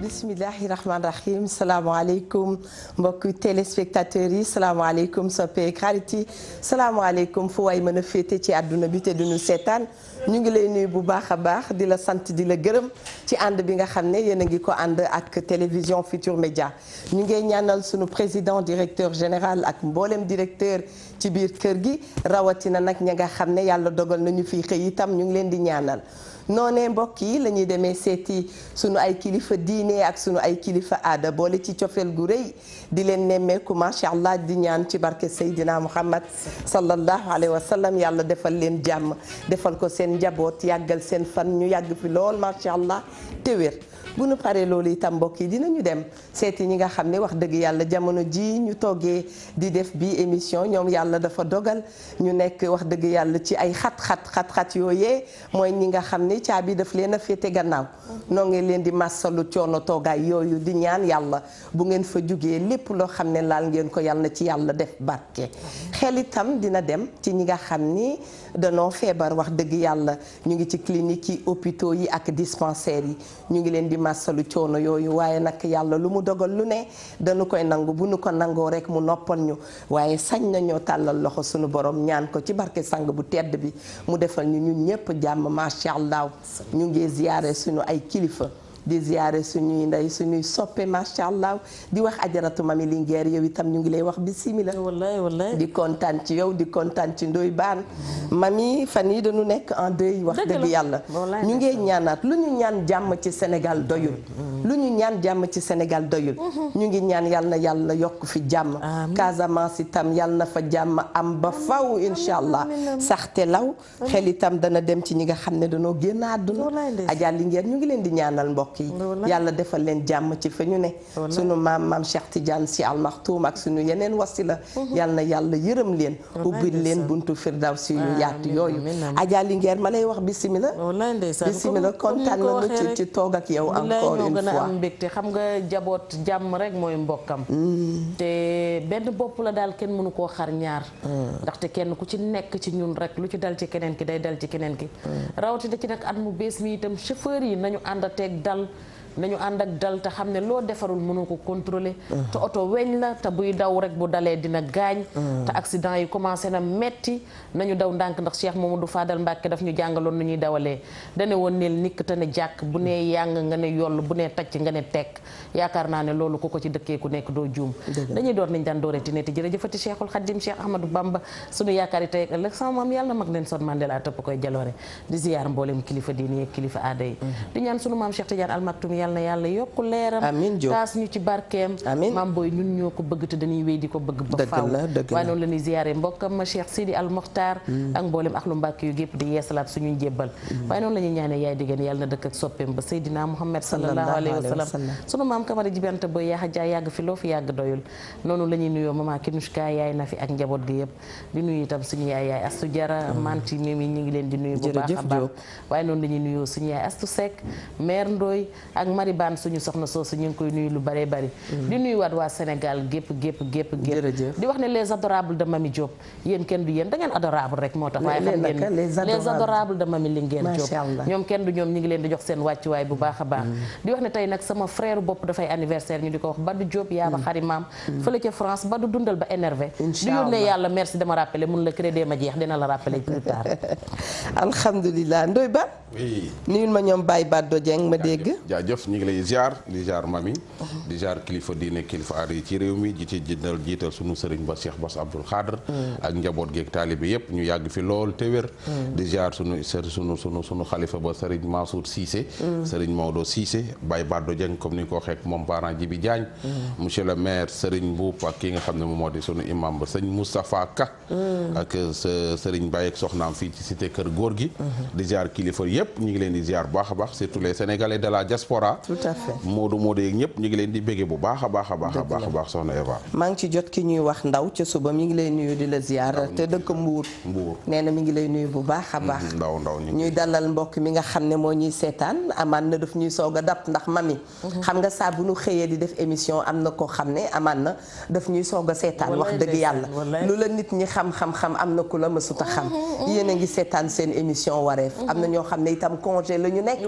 bismillahi rahmaani rahim salaamaaleykum mbokki téléspectateurs yi salaamaaleykum soppeek xarit yi salaamaaleykum fu waay mën a féete ci àdduna bi te duñu seetaan ñu ngi lay nuyu bu baax a baax di la sant di la gërëm ci ànd bi nga xam ne yéen a ngi ko ànd ak télévision Futur Média ñu ngi ñaanal sunu président directeur général ak mboolem directeur ci biir kër gi rawatina nag ña nga xam ne yàlla dogal nañu fi xëy itam ñu ngi leen di ñaanal. noonee mbokk yi la ñuy demee seeti sunu ay kilifa diine ak sunu ay kilifa aada boole ci cofeel gu rëy di leen nemmeeku macha allah di ñaan ci barke Seydina Muhammad sallallahu alayhi wa sallam yàlla defal leen jàmm defal ko seen njaboot yàggal seen fan ñu yàgg fi lool macha allah te wér. bu nu paree loolu itam mbokk yi dinañu dem seeti ñi nga xam ne wax dëgg yàlla jamono ji ñu toggee di def bii émission ñoom yàlla dafa dogal ñu nekk wax dëgg yàlla ci ay xat-xat yooyee mooy ñi nga xam ne caabi daf leen a féete gannaaw noo ngi leen di massalu coono toogaay yooyu di ñaan yàlla bu ngeen fa jugee lépp loo xam ne laal ngeen ko yàlla na ci yàlla def barke xel itam dina dem ci ñi nga xam ni danoo feebar wax dëgg yàlla ñu ngi ci clinique yi hôpitaux yi ak dispensaires yi ñu ngi leen di massalu coono yooyu waaye nag yàlla lu mu dogal lu ne dañu koy nangu bu nu ko nangoo rek mu noppal ñu waaye sañ nañoo tàllal loxo sunu borom ñaan ko ci barke sang bu tedd bi mu defal ñu ñun ñëpp jàmm macha allah ñu ngi ziyaare suñu ay kilifa di ziyaare suñuy ndey suñuy soppe macha allah di wax ajaratu mami Linguère yow itam ñu ngi lay wax bismillah wallaay di kontaan ci yow di kontaan ci Ndoye Bane mami fan yi dañu nekk en deuil wax dëgg yàlla ñu ngi ñaanaat lu ñu ñaan jàmm ci Sénégal doyul lu ñu ñaan jàmm ci Sénégal doyul ñu ngi ñaan yàlla na yàlla yokk fi jàmm Casamance itam yàlla na fa jàmm am ba faw incha allah saxte law xel itam dana dem ci ñi nga xam ne dañoo génn àdduna Adja Linguère ñu ngi leen di ñaanal mbokk yàlla defal leen jàmm ci fa ñu ne sunu maam Cheikh Tidiane Sy Al Maktoum ak sunu yeneen wasila yàlla na yàlla yërëm leen ubbil leen buntu firdawsi yu yaatu yooyu Adja Linguère ma lay wax bismillah bismillah kontaan nañu ci toog ak yow encore une fois gën a am mbégte xam nga jaboot jàmm rek mooy mbokkam te benn bopp la daal kenn mënu koo xar ñaar ndaxte kenn ku ci nekk ci ñun rek lu ci dal ci keneen ki day dal ci keneen ki rawatina ci nag at mu bees mi itam chauffeur yi nañu ànd a teeg dal nañu ànd ak dal te xam ne loo defarul mënu ko contrôler te oto weñ la te buy daw rek bu dalee dina gaañ te accident yi commencé na metti nañu daw ndànk ndax Cheikh Mamadou Fadal Mbacke daf ñu jàngaloon nu ñuy dawalee dane woon neel nikk te ne jàkk bu nee yàng nga ne yoll bu nee tacc nga ne tekk yaakaar naa ne loolu ku ko ci dëkkee ku nekk doo juum dañuy door nañ daan dooreti ne te jërëjëfati Cheikhul Khadim Cheikh Ahmadou Bamba suñu yaakaar yi tey ak ëllëg sama maam yàlla na mag leen son Mandela tëpp koy jaloore di ziyaar mboolem kilifa diine ak kilifa aada yi di ñaan sunu maam Cheikh Tidiane Al Maktoum yàlla na yàlla yokku leeram taas ñu ci barkeem maam booy ñun ñoo ko bëgg te dañuy wéy di ko bëgg ba faaw waaye noonu la ñuy ziyaare mbokkam ma Cheikh Sidi Al Mokhtar ak mboolem axlu Mbàkke yu gépp di yeesalaat suñuy jébbal waaye noonu la ñuy ñaanee yaay diggéen yàlla na dëkk ak soppeem ba Seydina Muhammad sallallahu alayhi wa sallam sunu maam Kamara Jibante Boy yaa xajaa yàgg fi loo fi yàgg doyul noonu la ñuy nuyoo mama Kinushka yaay na fi ak njaboot gi yëpp di nuyu itam suñu yaay Astu Jara manti mimi ñu ngi leen di nuyu bu baax a baax waaye noonu la ñuy nuyoo suñu yaay Astu Seck mère Ndoy ak Mari Bane suñu soxna soosu ñu ngi koy nuyu lu bare bari di nuyuwaat waa Sénégal gépp di wax ne les adorables de Mami Diop yéen kenn du yéen da ngeen adorable rek moo tax waaye xam ngeen les adorables de Mami Linguère Diop ñoom kenn du ñoom ñu ngi leen di jox seen wàccuwaay bu baax a baax di wax ne tey nag sama frère bopp dafay anniversaire ñu di ko wax Badou Diop yaa ba xarimaam fële ca France Badou dundal ba énervé di yónnee yàlla merci dama rappelé mun la crédit ma jeex dina la rappelé plus tard alhamdulilah Ndoye Ba nuyul ma ñoom Baye Baddo Dieng ma dégg jaajëf ñu ngi lay ziar di ziar mami di ziar kilifa diine kilifa aada yi ci réew mi ji ci jiital sunu sëriñ ba Cheikh Bass Abdoul Khadr ak njaboot geeg taalibe yëpp ñu yàgg fi lool te wér di ziar sunu xalifa ba sëriñ Mansour Cissé sëriñ Maodo Cissé Baye Baddo Dieng comme ni ko waxee moom parent Jibi Diagne monsieur le maire sëriñ Mboup ak ki nga xam ne moom moo di sunu imam ba sëñ Moustapha Ka ak sëriñ Baye ak soxnaam fii ci cité kër góor gi di ziar kilifa yëpp ñu ngi leen di ziar bu baax a baax surtout les sénégalais de la diaspora tout à fait Moodu yeeg ñëpp ñu ngi leen di béggee bu baax a baax a baax soxna Eva maa ngi ci jot ki ñuy wax ndaw ca suba mi ngi lay nuyu di la ziar te dëkk Mbuur nee na mi ngi lay nuyu bu baax a baax ndaw ñuy dalal mbokk mi nga xam ne moo ñuy seetaan amaan na daf ñuy soog a dab ndax mami xam nga saa bu nu xëyee di def émission am na koo xam ne amaan na daf ñuy soog a seetaan wax dëgg yàlla lu la nit ñi xam am na ku la mësuta xam yéen a ngi seetaan seen émission wareef am na ñoo xam ne itam congé la ñu nekk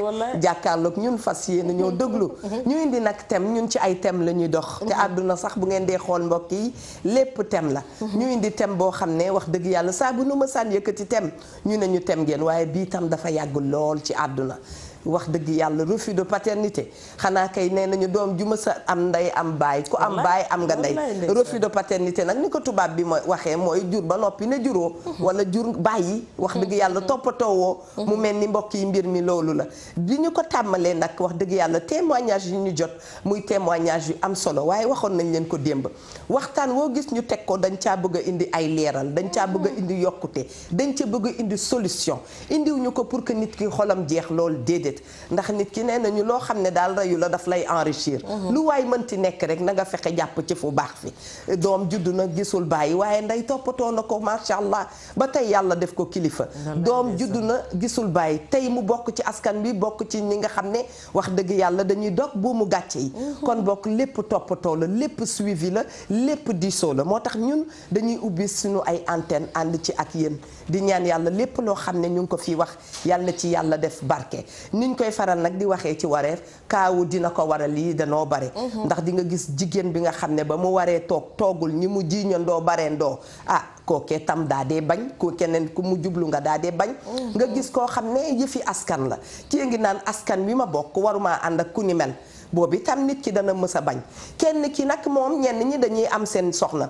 jàkkaarloog ñun fas yéene nga ñëw déglu ñu indi nag thème ñun ci ay thème la ñuy dox te àdduna sax bu ngeen dee xool mbokk yi lépp thème la ñu indi thème boo xam ne wax dëgg yàlla saa bu nu ma sànn yëkkati thème ñu ne ñu thème ngeen waaye bii tam dafa yàgg lool ci àdduna wax dëgg yàlla refus de paternité xanaa kay nee nañu doom ju mës a am ndey am baay ku am baay am nga ndey refus de paternité nag ni ko tubaab bi mooy waxee mooy jur ba noppi ne juróo wala jur bàyyi wax dëgg yàlla toppatoowoo mu mel ni mbokk yi mbir mi loolu la bi ñu ko tàmmalee nag wax dëgg yàlla témoignage yi ñu jot muy témoignage yu am solo waaye waxoon nañ leen ko démb waxtaan woo gis ñu teg ko dañ caa bëgg a indi ay leeral dañ caa bëgg a indi yokkute dañ ca bëgg a indi solution indiwuñu ko pour que nit ki xolam jeex loolu déedéet ndax nit ki nee nañu loo xam ne daal reyu la daf lay enrichir lu waay mënti nekk rek na nga fexe jàpp ci fu baax fi doom juddu na gisul bàyyi waaye nday toppatoo na ko macha allah ba tey yàlla def ko kilifa doom juddu na gisul bàyyi tey mu bokk ci askan bi bokk ci ñi nga xam ne wax dëgg yàlla dañuy dog bu mu gàcce yi kon bokk lépp toppatoo la lépp suivi la lépp diisoo la moo tax ñun dañuy ubbi suñu ay antenne ànd ci ak yéen di ñaan yàlla lépp loo xam ne ñu ngi ko fii wax yàlla na ci yàlla def barke niñ koy faral nag di waxee ci wareef kaawu dina ko waral lii danoo bare ndax di nga gis jigéen bi nga xam ne ba mu waree toogul ñi mu jiiñandoo baree ndoo kookee tam daa dee bañ ku keneen ku mu jublu nga daa dee bañ nga gis koo xam ne yëfi askan la kii ngi naan askan wi ma bokk waruma ànd ak ku ni mel boobu tam nit ki dana mës a bañ kenn ki nag moom ñenn ñi dañuy am seen soxna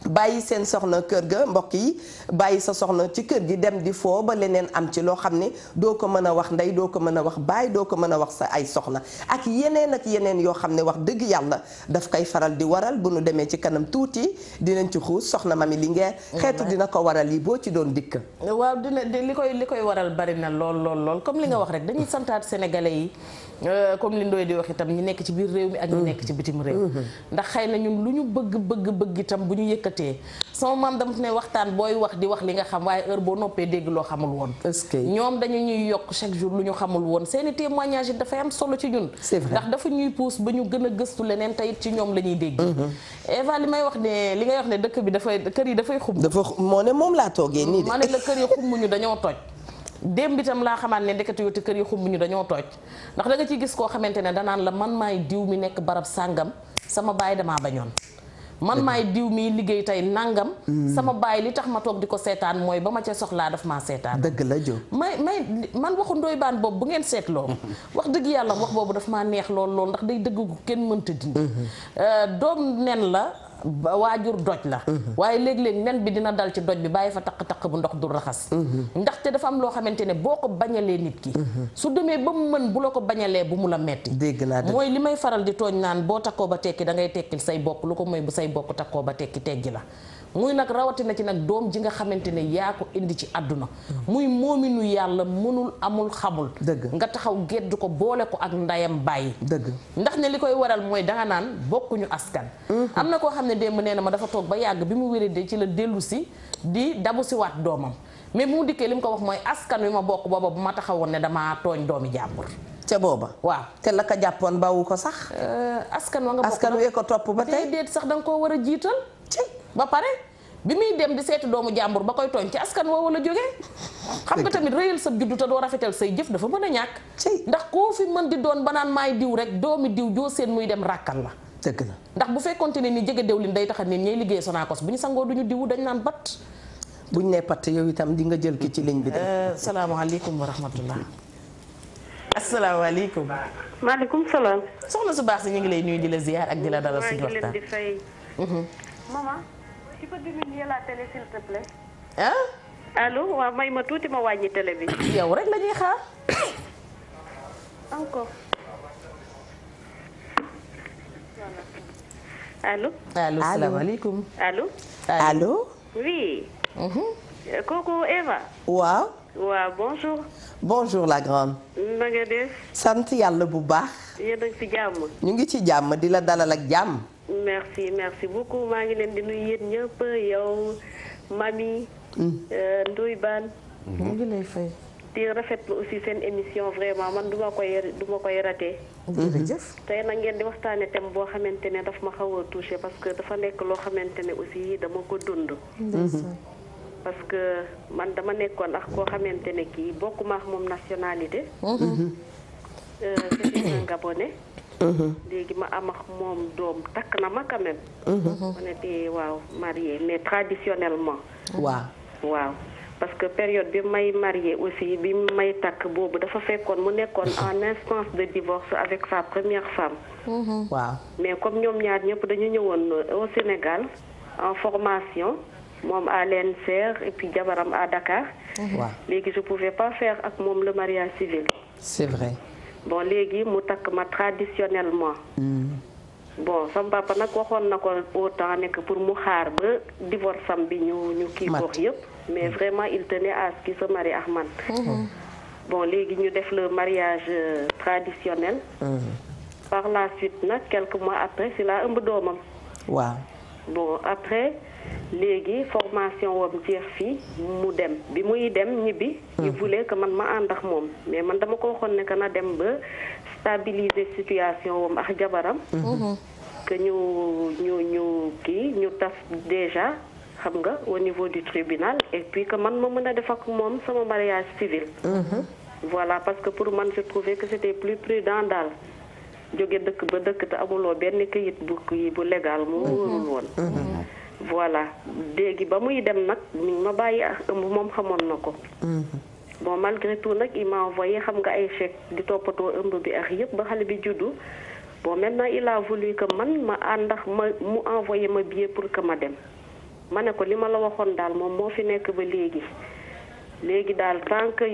bàyyi seen soxna kër ga mbokk yi bàyyi sa soxna ci kër gi dem di foo ba leneen am ci loo xam ne doo ko mën a wax ndey doo ko mën a wax baay doo ko mën a wax sa ay soxna ak yeneen yoo xam ne wax dëgg yàlla daf koy faral di waral bu nu demee ci kanam tuuti dinañ ci xuus soxna Mami Linguère xeetu dina ko waral yi boo ci doon dikk waaw dina li koy waral bari na lool comme li nga wax rek dañuy santaat sénégalais yi comme li Ndoye di wax itam ñi nekk ci biir réew mi ak ñi nekk ci bitim réew ndax xëy na ñun lu ñu bëgg itam bu ñu yëkkatee sama maam dama ne waxtaan booy wax di wax li nga xam waaye heure boo noppee dégg loo xamul woon ñoom dañu ñuy yokk chaque jour lu ñu xamul woon seeni témoignage yi dafay am solo ci ñun ndax dafa ñuy pousse ba ñu gën a gëstu leneen tayit ci ñoom la ñuy dégg Eva li may wax ne li ngay wax ne dëkk bi kër yi dafay xumb moo ne moom laa toogee nii de ma ne la kër yi xumbuñu dañoo toj démb itam laa xamaat ne ndekete yoo te kër yi xumbuñu dañoo toj ndax da nga ciy gis koo xamante ne danaan la man maay diw mi nekk barab sàngam sama baay damaa bañoon man maay diw mi liggéey tey nangam sama baay li tax ma toog di ko seetaan mooy ba ma ca soxlaa daf maa seetaan dëgg la jo man waxu Ndoye Bane boobu bu ngeen seetloo wax dëgg yàlla wax boobu daf maa neex lool ndax day dëgg gu kenn mënta dindi doom nen la waajur doj la waaye léeg-léeg nen bi dina dal ci doj bi bàyyi fa taq-taq bu ndox du raxas ndaxte dafa am loo xamante ne boo ko bañalee nit ki su demee ba mu mën bu la ko bañalee bu mu la metti dégg naa mooy li may faral di tooñ naan boo takkoo ba tekki da ngay tekkil say bokk lu ko mooy bu say bokk takkoo ba tekki teggi la muy nag rawatina ci nag doom ji nga xamante ne yaa ko indi ci àdduna muy moominu yàlla mënul amul xamul dëgg nga taxaw gedd ko boole ko ak ndayam bàyyi dëgg ndax ne li koy waral mooy danga naan bokkuñu askan am na koo xam ne démb nee na ma dafa toog ba yàgg bi mu wéree de ci la dellu si di dabu si waat doomam mais bu mu dikkee li mu ko wax mooy askan wi ma bokk booba bu ma taxawoon ne damaa tooñ doomi jàmbur ca booba waaw te la ko jàppoon bawu ko sax askan wa nga bokk askan wee ko topp ba tey déet sax danga koo war a jiital ba pare bi muy dem di seeti doomu jàmbur ba koy tooñ ci askan woowu la jógee xam nga tamit rëyal sa juddu te doo rafetal say jëf dafa mën a ñàkk ndax koo fi mën di doon ba naan maay diw rek doomi diw joo seen muy dem ràkkal la dëgg la ndax bu fekkonte ne ni jege dewlin day tax a nit ñay liggéey Sonacos bu ñu sangoo duñu diwu dañ naan bat buñ ne pat yow itam di nga jël ki ci ligne bi de salaamaaleykum wa rahmatullah asalaamaaleykum maaleykum salaam soxna su baax si ñu ngi lay nuyu di la ziar ak di la dalal suñu waxtaan di fay maman tu peux diminuer la télé s'il te plaît allo waaw may ma tuuti ma wàññi télé bi yow rek la ñuy xaar encore allo allo salaamaaleykum allo allo oui kooku Eva waaw bonjour la grande na nga def sant yàlla bu baax yéen a ngi ci jàmm ñu ngi ci jàmm di la dalal ak jàmm merci beaucoup maa ngi leen di nuyu yéen ñëpp yow Mami Ndoye Bane ñu ngi lay fay di rafetlu aussi seen émission vraiment man du ma koy raté jërëjëf tey nag ngeen di waxtaane thème boo xamante ne daf ma xaw a touché parce que dafa nekk loo xamante ne aussi dama ko dund parce que man dama nekkoon ak koo xamante ne kii bokkuma ak moom nationalité c'était un Gabonais. léegi ma am ak moom doom takk na ma quand même. on était waaw mariés mais traditionnellement. waaw parce que période bi may marié aussi bi may takk boobu dafa fekkoon mu nekkoon en instance de divorce avec sa première femme. mais comme ñoom ñaar ñëpp dañu ñëwoon au Sénégal en formation moom à l'ENSER et puis jabaram à Dakar. léegi je pouvais pas faire ak moom le mariage civil. c'est vrai. bon léegi mu takk ma traditionnellement. bon sama papa nag waxoon na ko autant nekk pour mu xaar ba divorce am bi ñu kii wax yëpp. mais vraiment il tenait à ce qu'il se marie ak man. bon léegi ñu def le mariage traditionnel. par la suite nag quelques mois après si la ëmb doomam. bon après léegi formation wam jeex fii mu dem bi muy dem ñibbi. il voulait que man ma ànd ak moom mais man dama ko waxoon ne que na dem ba stabiliser situation wam ak jabaram. que ñu kii ñu tas déjà. xam nga au niveau du tribunal et puis que man ma mën a def ak moom sama mariage civil. voilà parce que pour man je trouvais que c'était plus prudent daal jóge dëkk ba dëkk te amuloo benn këyit bu légal mu wóorul woon. voilà léegi ba muy dem nag mi ma bàyyi ak ëmb moom xamoon na ko. bon malgré tout nag il m'a envoyé xam nga ay chèque di toppatoo ëmb bi ak yëpp ba xale bi juddu bon maintenant il a voulu que man ma ànd ak mu envoyé ma billet pour que ma dem. ma ne ko li ma la waxoon daal moom moo fi nekk ba léegi daal tant que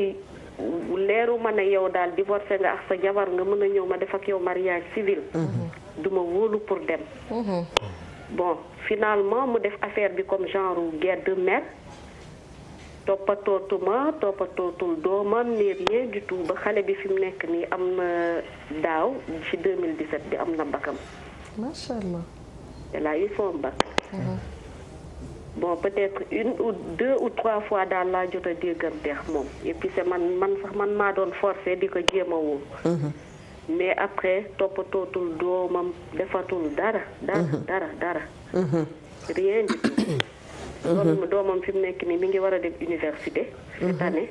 leeru ma ne yow daal divorcé nga ak sa jabar nga mën a ñëw ma def ak yow mariage civil. duma wóolu pour dem. bon finalement mu def affaire bi comme genre guerre de mère toppatootul doomam ni rien du tout ba xale bi fi mu nekk nii am na daaw ci 2017 bi am na bakkam. macha allah. elle a eu son bac. bon peut-être une ou deux ou trois fois daal laa jot a dégganteex moom et puis c'est man sax man maa doon forcé di ko jéem a woo. mais après toppatootul doomam defatul dara. rien du tout. loolu doomam fi mu nekk nii mi ngi war a dem université. cette année.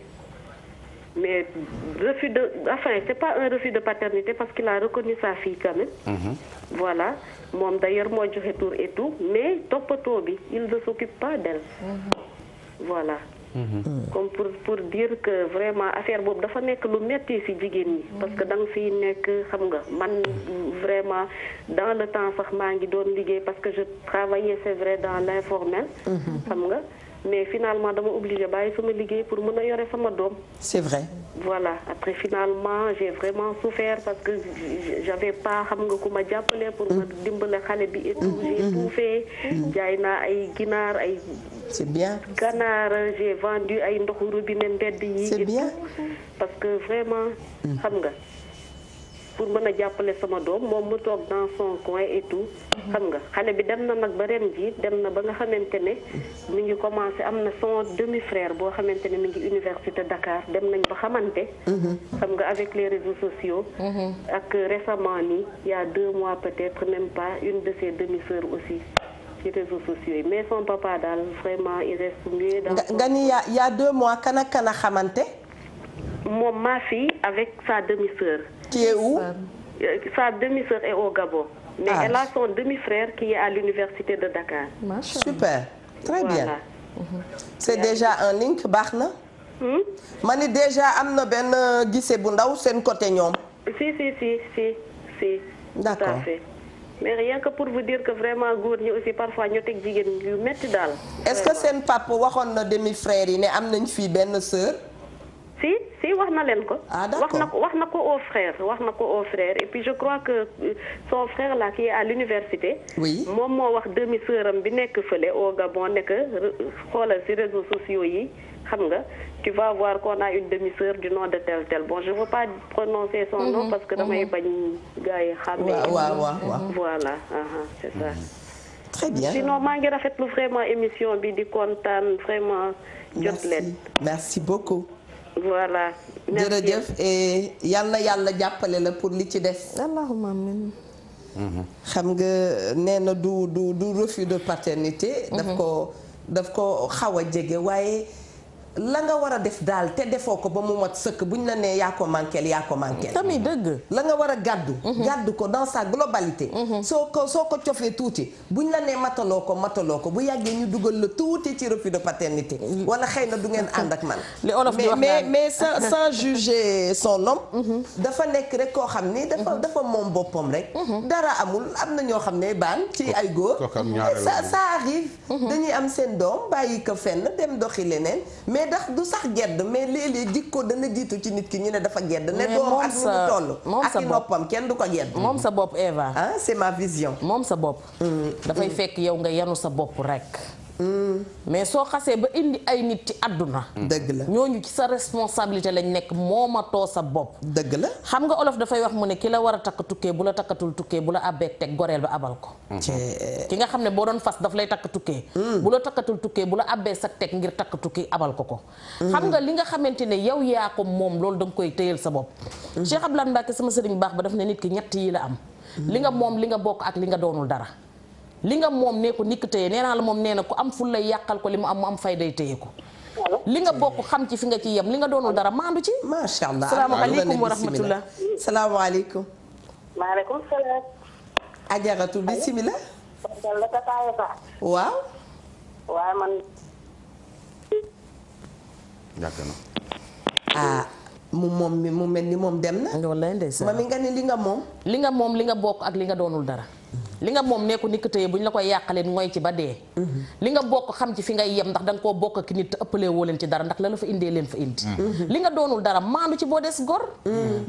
mais c'est pas un refus de paternité parce qu'il a reconnu sa fille quand même. voilà moom d'ailleurs moo joxe tour et tout mais toppatoo bi il ne s'occupe pas d'elle. voilà. comme pour dire que vraiment affaire boobu dafa nekk lu metti ci jigéen ñi. parce que da nga fiy nekk xam nga man vraiment dans le temps sax maa ngi doon liggéey parce que je travaillais c'est vrai dans l'informel. xam nga. mais finalement dama obligé bàyyi sama liggéey pour mën a yore sama doom. c'est vrai. voilà après finalement j'ai vraiment souffert parce que j'avais pas xam nga ku ma jàppale pour ma dimbale xale bi et tout. j'ai tout fait. jaay naa ay ginaar ay. c'est bien. ganaar j'ai vendu ay ndoxu robinet mbedd yi. c'est bien. parce que vraiment. xam nga. pour mën a jàppale sama doom moom mu toog dans son coin et tout. xam nga xale bi dem na nag ba ren ji dem na ba nga xamante ne mi ngi commencé am na son demi-frère boo xamante ne mi ngi université Dakar dem nañ ba xamante. xam nga avec les réseaux sociaux. ak récemment nii il y a 2 mois peut-être même pas une de ses demi-sœurs aussi ci réseaux sociaux yi mais son papa daal vraiment il reste mieux dans. nga ni il y a 2 mois kan ak kan a xamante. moom ma fille avec sa demi-sœur. qui est où? Sa demi-sœur est au Gabon. Mais elle a son demi-frère qui est à l'université de Dakar. Super, très bien. Voilà. C'est déjà un link baax na. ma ni déjà am na benn gise bu ndaw seen côté ñoom. Si. D'accord. Tout à fait. Mais rien que pour vous dire que vraiment góor ñi aussi parfois ñu teg jigéen yu metti daal. Est-ce que seen papa waxoon na demi-frère yi ne am nañ fii benn sœur? Si wax na leen ko. D'accord. wax na ko au frère et puis je crois que son frère là qui est à l'université. Oui. moom moo wax demi-sœur am bi nekk fële au Gabon nekk xoolal ci réseaux sociaux yi xam nga tu vas voir qu'on a une demi-sœur du nom de tel bon je veux pas prononcer son nom parce que damay bañ gars yi xàmmee. waaw. Voilà c'est ça. Très bien. Sinon maa ngi rafetlu vraiment émission bi di kontaan vraiment. jot leen merci beaucoup. Voilà. jërëjëf et yal na yàlla jàppale la pour li ci des. allahumma amin. xam nga nee na du refus de paternité. daf ko xaw a jege waaye la nga war a def daal te defoo ko ba mu mat sëkk buñ la nee yaa ko manqueel tamit dëgg la nga war a gàddu ko dans sa globalité soo ko cofee tuuti buñ la nee mataloo ko bu yàggee ñu dugal la tuuti ci refus de paternité wala xëy na du ngeen ànd ak man li olof di wax mais sans juger son homme dafa nekk rek koo xam ni dafa moom boppam rek dara amul am na ñoo xam ne baan ci ay góor ça arrive dañuy am seen doom bàyyi ko fenn dem doxi leneen mais ndax du sax gedd mais léeg-léeg jikko dana jiitu ci nit ki ñu ne dafa gedd ne doom ak ni mu toll ak i noppam kenn du ko gedd moom sa bopp Eva c'est ma vision moom sa bopp dafay fekk yow nga yanu sa bopp rek mais soo xasee ba indi ay nit ci àdduna dëgg la ñooñu ci sa responsabilité lañ nekk moomatoo sa bopp dëgg la xam nga olof dafay wax mu ne ki la war a takk tukkee bu la takkatul tukkee bu la abbeek teg goreel ba abal ko ki nga xam ne boo doon fas daf lay takk tukkee bu la takkatul tukkee bu la abbee sa teg ngir takk tukkee abal ko xam nga li nga xamante ne yow yaa ko moom loolu da nga koy téyel sa bopp Cheikh Abdoulaye Mbacke sama sëriñ baax ba daf ne nit ki ñett yi la am li nga moom li nga bokk ak li nga doonul dara li nga moom nee ko nikk téye nee naa la moom nee na ku am ful lay yàqal ko li mu am fay day téye ko li nga bokk xam ci fi nga ci yem li nga doonul dara maandu ci macha allah salaamaaleykum wa rahmatullah salaamaaleykum maaleykum salaam ajaratu bismillah waaw waaye man yàgg na mu mel ni moom dem na wallaay ndeysaan mami nga ne li nga moom li nga bokk ak li nga doonul dara li nga moom nekku nikk tëye bu ñu la koy yàqaleen mooy ci ba dee li nga bokk xam ci fi ngay yem ndax da nga koo bokk ak nit te ëppalee woo leen ci dara ndax la la fa indee leen fa indi li nga doonul dara maandu ci boo des gor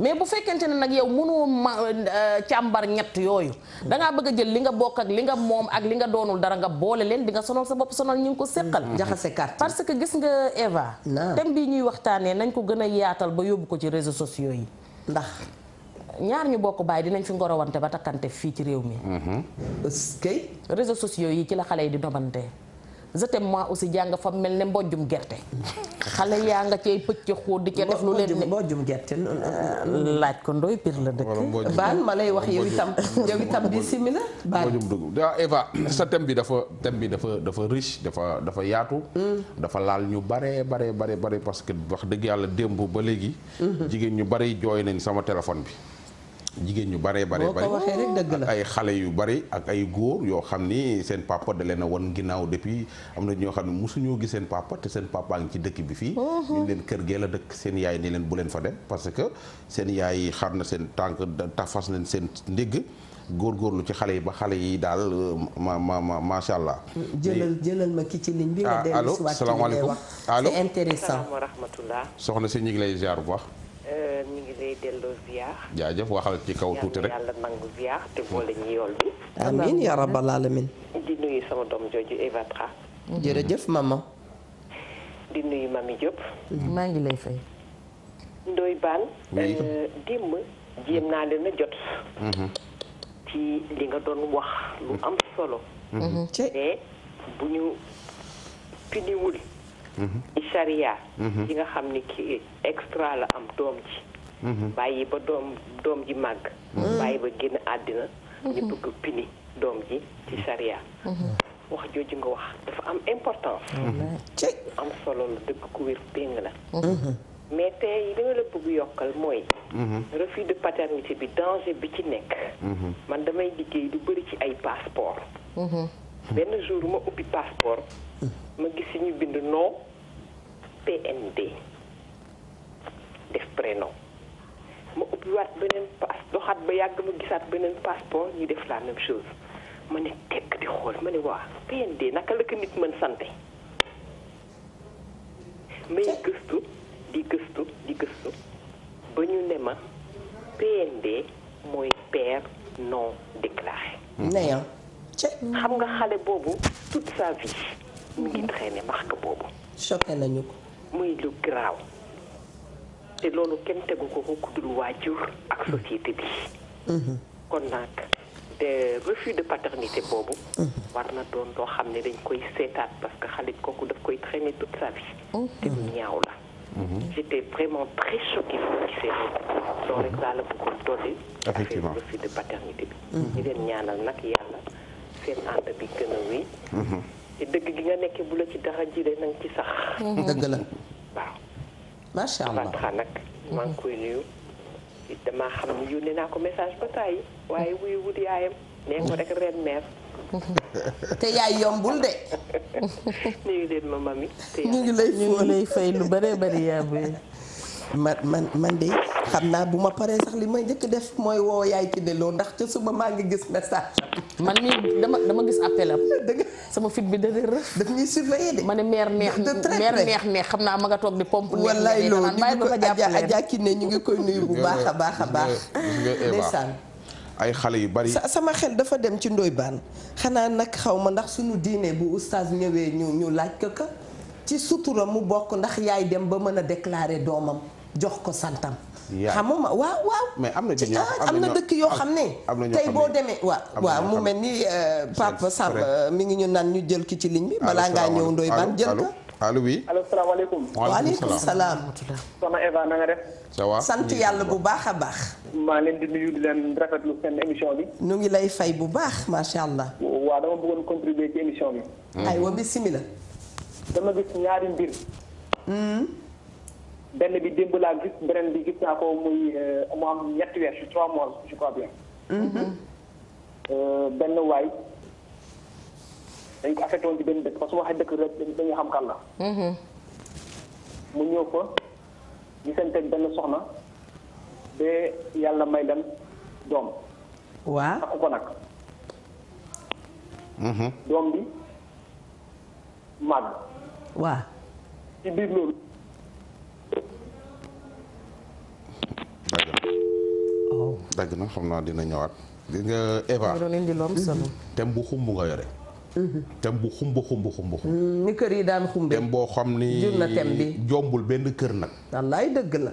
mais bu fekkente ne nag yow mënoo càmbar ñett yooyu dangaa bëgg a jël li nga bokk ak li nga moom ak li nga doonul dara nga boole leen di nga sonal sa bopp sonal ñu ngi ko séqal jaxase carte parce que gis nga Eva thème bii ñuy waxtaanee nañ ko gën a yaatal ba yóbbu ko ci réseaux sociaux yi ndax ñaar ñu bokk baay dinañ fi ngorowante ba takkante fii ci réew mi kay réseaux sociaux yi ci la xale yi di nobante je t'aime moi aussi jàng fa mel ne mbojjum gerte xale yaa nga cay pëcc xóot di ca def lu leen ne mbojjum gerte laaj ko ndoy pir la dëkk baan ma lay wax yow itam bismilla baan mbojum dugub Eva sa thème bi dafa riche dafa yaatu dafa laal ñu bare parce que wax dëgg yàlla démb ba léegi jigéen ñu bare jooy nañ sama téléphone bi jigéen ñu bare boo ko waxee rek dëgg la ay xale yu bari ak ay góor yoo xam ni seen papa da leen a wan ginnaaw depuis am na ñoo xam ne mosuñoo gis seen papa te seen papa ngi ci dëkk bi fii ñu leen kër gee la dëkk seen yaay ni leen bu leen fa dem parce que seen yaay xar na seen tànk tafas leen seen ndigg góorgóorlu ci xale yi ba xale yi daal macha allah. jëlal ma ki ci ligne bi. allo salaamaaleykum allo c'est intéressant. wa rahmatullah. soxna si ñu ngi lay ziar bu baax. ñu ngi lay delloo ziar. jaajëf waxal ci kaw tuuti rek. yàlla nangu ziar te boole ñu yool bi. amiin ya rabbal alamin. di nuyu sama doom jooju Eva Tra. jërëjëf maman. di nuyu Mami Diop. maa ngi lay fay. Ndoye Bane. démb jéem naa leen a jot. ci li nga doon wax lu am solo. mais bu ñu piniwul. ci charia yi nga xam ni ki extra la am doom ji. bàyyi ba doom ji màgg. bàyyi ba génn àddina. ñu bëgg pini doom ji ci charia. wax jooju nga wax dafa am importance. am solo la dëgg ku wér péng la. mais tey li ma la bëgg yokkal mooy. refus de paternité bi danger bi ci nekk. man damay liggéey lu bëri ci ay passeport. benn jour ma ubbi passeport. ma gis ñu bind nom PND def prénom. ma ubbiwaat beneen doxaat ba yàgg ma gisaat beneen passeport ñu def la même chose ma ne tekk di xool ma ne waa PND naka la ko nit mën santé may gëstu. di gëstu ba ñu ne ma PND mooy père non déclaré. néant. xam nga xale boobu toute sa vie mu ngi traîner marque boobu. choqué nañu ko. muy lu graaw te loolu kenn tegu ko ku dul waajur ak société bi. kon nag de refus de paternité boobu. war na doon loo xam ne dañ koy seetaat parce que xale kooku daf koy traîner toute sa vie. te lu ñaaw la. J'étais vraiment très choquée bu ma gisee loolu rek laa la bëggoon doole. effectivement refus de paternité bi. ñu leen ñaanal nag yàlla seen ànd bi gën a wéy. te dëgg gi nga nekkee bu la ci dara jëlee na nga ci sax. dëgg la. waaw. macha allah Fataxa nag maa ngi koy nuyu. damaa xam ne yónnee naa ko message ba tàyyi waaye wuyu wut yaayam nee ko rek ren mère. te yaay yombul de. nuyu leen ma mami. ñu ngi lay fay lu bëree bëri yaa man de xam naa bu ma paree sax li may njëkk def mooy woo yaay ki de loo ndax ca suba maa ngi gis message. man mii dama gis appel am. dëgg sama fit bi dëgër. daf ñuy surveiller de. ma ne meer neex xam naa ma nga toog di pompe. wallaay loolu ñu ngi ko Adja Kiné ñu ngi koy nuyu bu baax a baax a baax. ndeysaan ay xale yu bari. sama xel dafa dem ci Ndoye Bane xanaa nag xaw ma ndax suñu diine bu oustaz ñëwee ñu laaj ko ka ci sutura mu bokk ndax yaay dem ba mën a déclarer doomam jox ko santam. xamuma waaw. mais am na dëkk yoo xam ne. tey boo demee waaw mu mel ni Papa Samb mi ngi ñu naan ñu jël ki ci ligne bi. balaa ngaa ñëw Ndoye Bane jël ko. allo oui. allo salaamaaleykum. waaleykum salaam. soxna Eva na nga def. ça va sant yàlla bu baax a baax. maa leen di nuyu di leen rafetlu seen émission bi. ñu ngi lay fay bu baax macha allah. waaw dama bëggoon contribuer ci émission bi. aywa bismillah. dama gis ñaari mbir. benn bi démb laa gis beneen bi gis naa ko muy mu am ñetti weer sur 3 mois je crois bien. benn waay dañ ko affecté woon ci benn dëkk parce que su ma waxee dëkk rek dañuy xam kan la. mu ñëw fa gisanteeg benn soxna ba yàlla may leen doom. waaw takku ko nag. doom bi màgg. waaw. ci biir loolu. dagg na xam naa dina ñëwaat. gis nga Eva doon indi loom solo. thème bu xumb nga yore. thème bu xumb. ni kër yi daan xumbe. thème boo xam ni jur na thème bi jombul benn kër nag. wallaay dëgg la.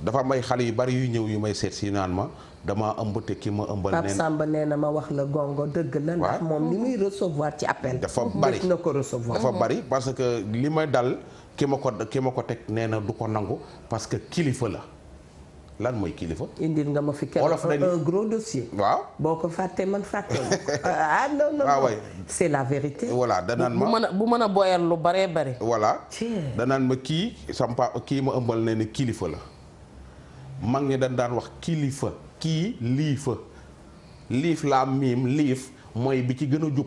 dafa am ay xale yu bari yu ñëw yu may seet si naan ma damaa ëmb te ki ma ëmbal. Pape Samba nee na ma wax la gongo dëgg la. ndax moom li muy recevoir ci appel. dafa bari na ko recevoir. dafa bari parce que li may dal ki ma ko teg nee na du ko nangu parce que kilifa la. lan mooy kilifa. indil nga ma fi keroog un gros dossier. waaw boo ko fàttee man fàttee ah non. c'est la vérité. voilà danaan ma bu mën a boyal lu baree bare. voilà danaan ma kii ma ëmbal ne ni kilifa la. mag ñi dañ daan wax kilifa kii liifa liif laa miim liif mooy bi ci gën a jub.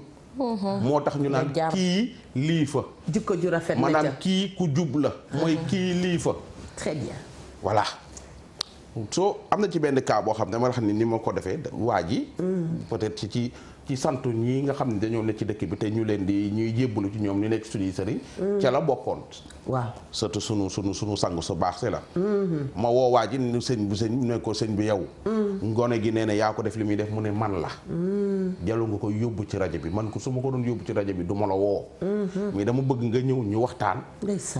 moo tax ñu naan kii liifa. jikko ju rafet na maanaam kii ku jub la. mooy kii liifa. très bien. voilà. soo am na ci benn cas boo xam ne dama xam ni ma ko defee waa ji peut-être ci sant ñii nga xam ne dañoo ne ci dëkk bi te ñu leen di ñuy jébbalu ci ñoom ñu nekk suñuy sëriñ ca la bokkoon. waaw surtout sunu sangu sa baax si la. ma woo waa ji ni sëñ ne ko sëñ bi yow. ngone gi nee na yaa ko def li muy def mu ne man la. jalu nga ko yóbbu ci rajo bi man ko su ma ko doon yóbbu ci rajo bi du ma la woo. mais dama bëgg nga ñëw ñu waxtaan.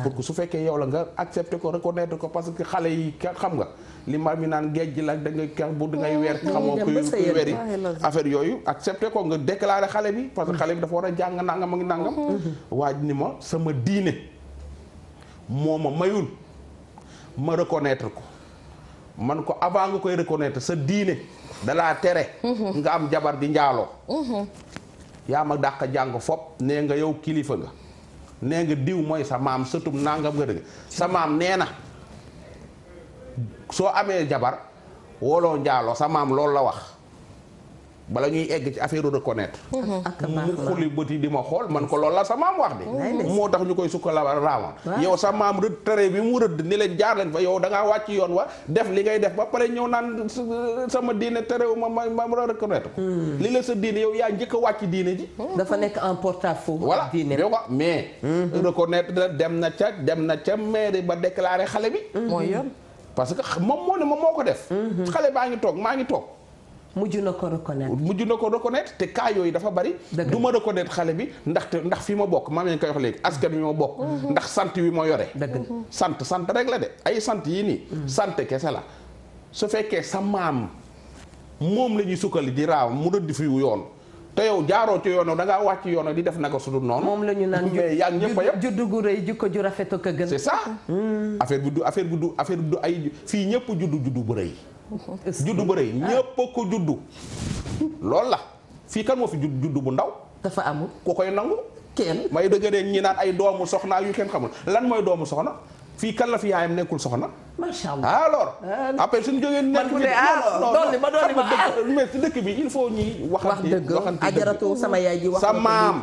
pour que su fekkee yow la nga accepté ko reconnaître ko parce que xale yi xam nga li ma mi naan géej gi la da ngay kex bu dangay weer xamoo kuy weri affaire yooyu accepté ko nga déclaré xale bi parce que xale bi dafa war a jàng nangam ak nangam. waaj ni ma sama diine moo ma mayul ma reconnaître ko man ko avant nga koy reconnaître sa diine dalaa tere nga am jabar di njaaloo yaa ma dàq jàng fop nee nga yow kilifa nga nee nga diw mooy sa maam sëtum nangam nga dëgg sa maam nee na soo amee jabar wooloo njaaloo sa maam loolu la wax bala ñuy egg ci affaire reconnaître mu xuli bët yi di ma xool man ko loolu la sa maam wax de moo tax ñu koy sukka la raama yow sa maam rëdd tere bi mu rëdd ni leen jaar leen fa yow da ngaa wàcc yoon wa def li ngay def ba pare ñëw naan sama diine terew ma reconnaître ko li la sa diine yow yaa njëkk a wàcc diine ji dafa nekk en porte-à-faux voilà mais reconnaître dem na ca mairie ba déclaré xale bi mooy yoon parce que moom moo ne moom moo ko def xale baa ngi toog maa ngi toog mujj na ko reconnaître te cas yooyu dafa bari du ma reconnaître xale bi ndax fi ma bokk maa ngi koy wax léegi askan wi ma bokk ndax sant wi ma yore sant rek la de ay sant yi nii sant kese la su fekkee sa maam moom la ñuy sukkali di raaw mu rëdd fi yoon te yow jaaroo ci yoon da ngaa wàcc yoon di def naka su dul noonu moom la ñu naan mais yaa ngi ñëpp a yëpp juddu gu rëy jikko ju rafet ko gën c'est ça affaire bi du ay fii ñëpp juddu bu rëy juddu bu rëy ñëpp ko juddu loolu la fii kan moo fi juddu bu ndaw dafa amul ku koy nangu kenn may dëgg ñi naan ay doomu soxna yu kenn xamul lan mooy doomu soxna fii kan la fi yaayam nekkul soxna. macha allah alors après suñu jógee nekk mais ci dëkk bi il faut ñuy waxante ajaratu sama yaay ji wax sa maam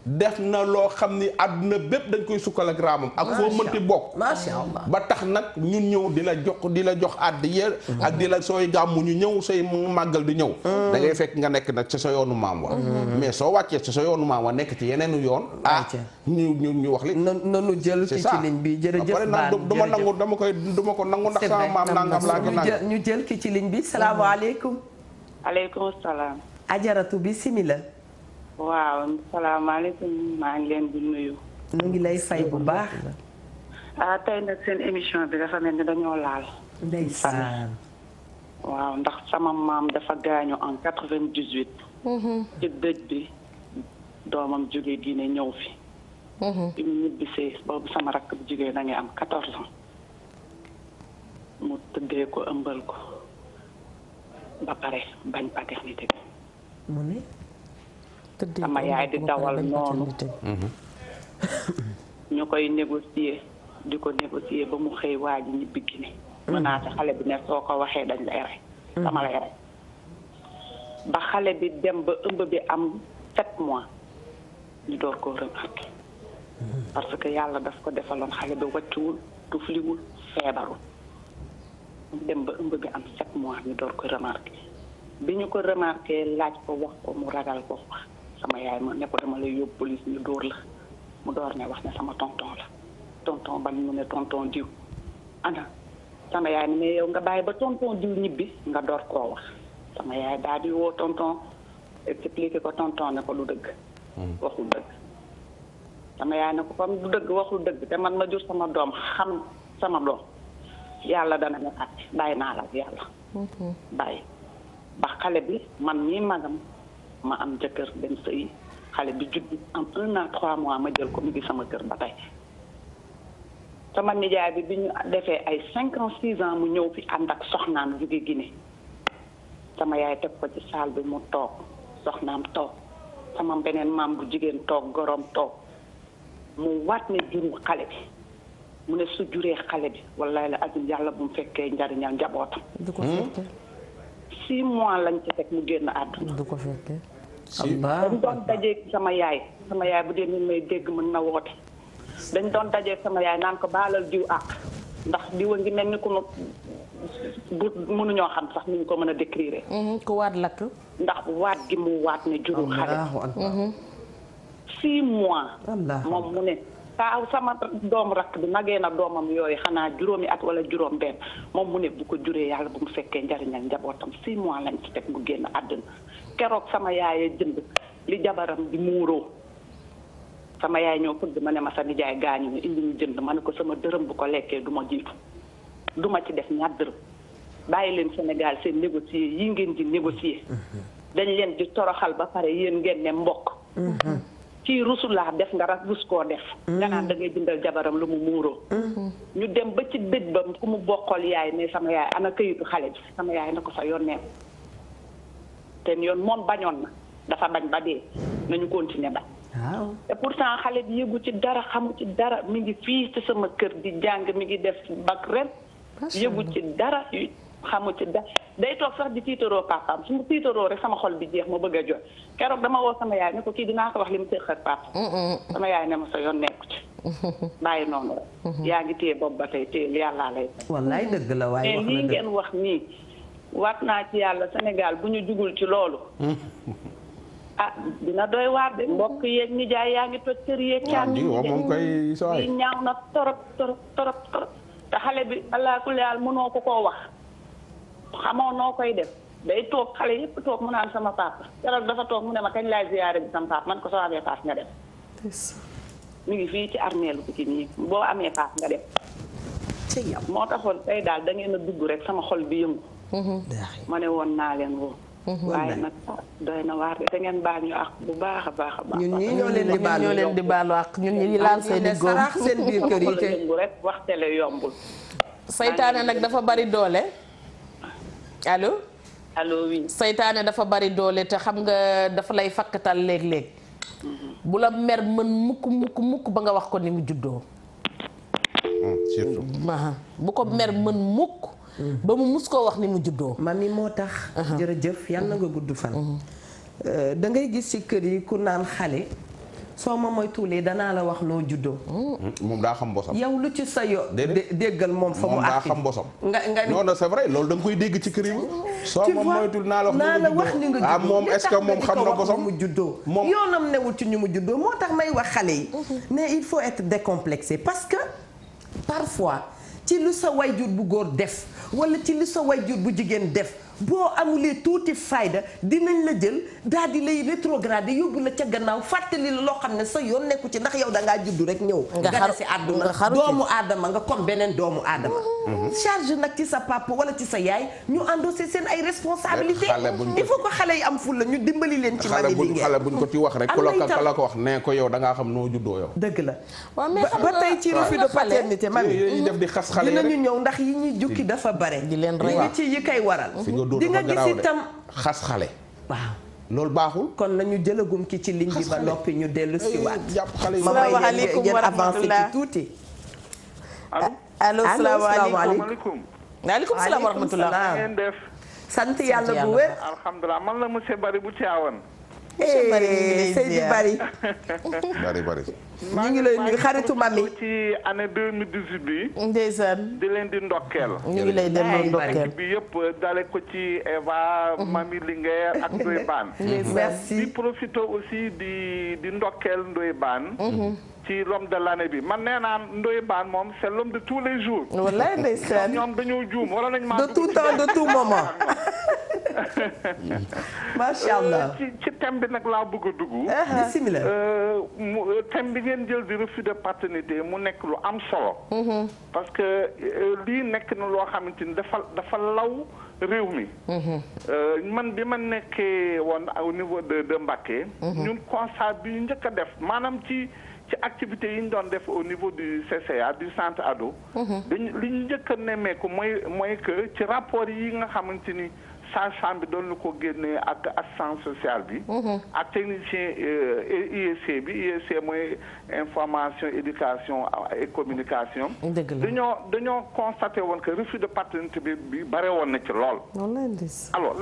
def na loo xam ni àdduna bépp dañ koy sukkal ak raamam ak foo mënti bokk macha allah ba tax nag ñun ñëw di la jox àddiya ak di la sooy gàmmu ñu ñëw say màggal di ñëw da ngay fekk nga nekk nag ci sa yoonu maam wa mais soo wàccee ci sa yoonu maam wa nekk ci yeneenu yoon ñu wax li nanu jël ki ci ligne bi jërëjëf duma nangu duma ko nangu ndax sama maam nangam laa ngi ñu jël ki ci ligne bi salaamaaleykum aleykum salaam ajaratu bi simila waaw salaamaaleykum maa ngi leen di nuyu. ñu ngi lay fay bu baax. tey nag seen émission bi dafa mel ni dañoo laal. ndeysaan. waaw ndax sama maam dafa gaañu en 98. ci dëj bi doomam jóge Guinée ñëw fi. bi mu ñibbisee boobu sama rakk bu jógee da ngay am 14 ans. mu tëddee ko ëmbal ko ba pare bañ paternité bi. mu ne. sama yaay di dawal noonu ñu koy négocier di ko négocier ba mu xëy waa ji ñibbi Guinée menacé xale bi ne soo ko waxee dañ lay rey dama lay rey ba xale bi dem ba ëmb bi am 7 mois ñu door koo remarqué parce que yàlla daf ko defaloon xale bi wàccuwul tufliwul feebarul dem ba ëmb bi am 7 mois ñu door ko remarqué bi ñu ko remarqué laaj ko wax ko mu ragal ko sama yaay ma ne ko dama lay yóbbu police ñu dóor la mu door ne wax ne sama tonton la tonton ban mu ne tonton diw ana sama yaay ne mais yow nga bàyyi ba tonton diw ñibbi nga door koo wax sama yaay daal di woo tonton expliqué ko tonton ne ko du dëgg waxul dëgg sama yaay ne ko comme du dëgg waxul dëgg te man ma jur sama doom xam sama doom yàlla dana ne àtte bàyyi naa la yàlla bàyyi ba xale bi man mii magam ma am jëkkër dem sëy xale bi judd am 1 an 3 mois ma jël ko mu ngi sama kër ba tey sama nijaay bi ñu defee ay 5 ans 6 ans mu ñëw fi ànd ak soxnaam jóge Guinée sama yaay teg ko ci saal bi mu toog soxnaam toog sama beneen maam bu jigéen toog gorom toog mu waat ne juru xale bi mu ne su juree xale bi wallaay la azim yàlla bu mu fekkee njariñal njabootam. du ko fekkee 6 mois lañ ci teg mu génn àdduna. du ko fekkee. dañ doon dajeeg sama yaay bu dee ni may dégg mën na woote dañ doon dajeeg sama yaay naan ko baalal diw àq ndax diwa ngi mel ni ku bu mënuñoo xam sax ni ñu ko mën a décrire. ku waat lakk. ndax waat gi mu waat ne juru xale. 6 mois. moom mu ne taaw sama doom rakk bi magee na doomam yooyu xanaa juróomi at wala juróom benn moom mu ne bu ko juree yàlla bu mu fekkee njariñal njabootam 6 mois lañ ci teg mu génn àdduna keroog sama yaayee jënd li jabaram di muuroo sama yaay ñoo fëgg ma ne ma sa nijaay gaañu ñu indi ñu jënd ma ne ko sama dërëm bu ko lekkee du ma jiitu du ma ci def ñaar dërëm bàyyi leen Sénégal seen négocier yi ngeen di négocier dañ leen di toroxal ba pare yéen ngeen ne mbokk ci rusulaa def nga rus koo def nga naan da ngay bindal jabaram lu mu muuroo ñu dem ba ci dëj ba ku mu bokkal yaay ne sama yaay ana këyitu xale bi sama yaay na ko sa yoon neen te yoon moom bañoon na dafa bañ ba dee nañu continuer bañ te pourtant xale bi yëgu ci dara xamu ci dara mi ngi fii ci sama kër di jàng mi ngi def bac ren yëgu ci dara xamu ci dara day toog sax di tiitaroo papaam su ma tiitaroo rek sama xol bi jeex ma bëgg a jooy keroog dama woo sama yaay ne ko kii dinaa ko wax li mu séq ak papa sama yaay ne ma sa yoon nekku ci bàyyi noonu rek yaa ngi téye boobu ba tey téye yàllaa lay wallaay dëgg la waaye mais lii ngeen wax nii waat naa ci yàlla Sénégal bu ñu jugul ci loolu dina doy waar de mbokk yeeg nijaay yaa ngi toj kër yeeg caan yi ñaaw na torop te xale bi allah kulli haal mënoo ko koo wax xamoo noo koy def day toog xale yépp toog mu naan sama papa keroog dafa toog mu ne ma kañ laay ziyaare bi sama papa man ko soo amee paas nga dem mi ngi fii ci armeelu bi ci nii boo amee paas nga dem moo taxoon tey daal da ngeen a dugg rek sama xol bi yëngu ma ne woon naa leen woo waaye nag doy na waar de te ngeen baal ñu ak bu baax a baax a baax ñun ñii ñoo leen di baalu ak ñun ñi laal seen i góom seen biir kër yi te yëngu rek wax tele yombul saytaane nag dafa bari doole allo oui saytaane dafa bari doole te xam nga dafa lay fakkatal léeg-léeg bu la mer mën mukk ba nga wax ko ni mu juddoo surtout bu ko mer mën mukk ba mu mus koo wax ni mu juddoo. mami moo tax. jërëjëf yàlla na nga gudd fan. da ngay gis ci kër yi ku naan xale. soo ma moytuwulee danaa la wax noo juddoo. moom daa xam bosam. yow lu ci sa yo déggal moom fa mu. daa xam bosam. nga non non c'est vrai loolu da nga koy dégg ci kër yi. soo ma moytuwul naa la wax ni nga juddoo. moom est-ce que moom xam na bosam mu juddoo. moom yoonam newul ci ñu mu juddoo moo tax may wax xale yi. mais il faut être décomplexé parce que parfois ci lu sa wayjur bu góor def wala ci lu sa wayjur bu jigéen def. boo amulee tuuti fayda dinañ la jël daal di lay rétrogradé yóbbu la ca gannaaw fàttali la loo xam ne sa yoon nekku ci ndax yow da ngaa juddu rek ñëw. nga xaru si àdduna doomu aadama nga comme beneen doomu aadama. charge nag ci sa papa wala ci sa yaay ñu endossé seen ay responsabilités. il faut que xale yi am ful la ñu dimbali leen. ci mami bi xale buñ ko ci wax rek. ku la ko wax nee ko yow da ngaa xam noo juddoo yow. dëgg la. waaw mais xam ba tey ci refus de paternité mami. yi def di xas xale yi dinañu ñëw ndax yi ñuy jukki dafa bare. di leen rey ci yi koy waral. di nga gis itam xas xale. waaw loolu baaxul. kon nañu jëlagum ki ci ligne bi ba noppi ñu dellu si waat. jàpp xale yi salaamaaleykum wa rahmatulah tuuti. allo salaamaaleykum. waaleykum salaam wa rahmatulah. ngeen def. sant yàlla bu wér. alhamdulilah man la monsieur Bari bu Thiawane. Seydi Bari. Bari. ñu ngi lay nuyu xaritu mami. ci année 2018 bi. ndeysaan. di leen di ndokkeel. ñu ngi lay delloo ndokkeel. bi yëpp dale ko ci Eva. Mami Linguère ak Ndoye Bane. merci. di profité aussi di ndokkeel Ndoye Bane. ci l'homme de l'année bi man nee naa Ndoye Bane moom c'est l'homme de tous les jours. wallaay ndeysaan. ñoom dañoo juum wala nañ maa. de tout temps de tout moment. macha allah. ci thème bi nag laa bëgg a dugg. bismillah. thème bi ngeen jël di refus de paternité mu nekk lu am solo. parce que lii nekk na loo xamante ni dafa law réew mi. man bi ma nekkee woon au niveau de Mbacké. ñun constat bi ñu njëkk a def maanaam ci activités yi ñu doon def au niveau du CCA du centre ado. li ñu njëkk a nemmeeku mooy que ci rapport yi nga xamante ni. sage-femme bi doon lu ko génnee ak assistance sociale bi. ak technicien IEC bi IEC mooy information éducation et communication. dañoo constaté woon que refus de paternité bi bare woon na ci lool. alors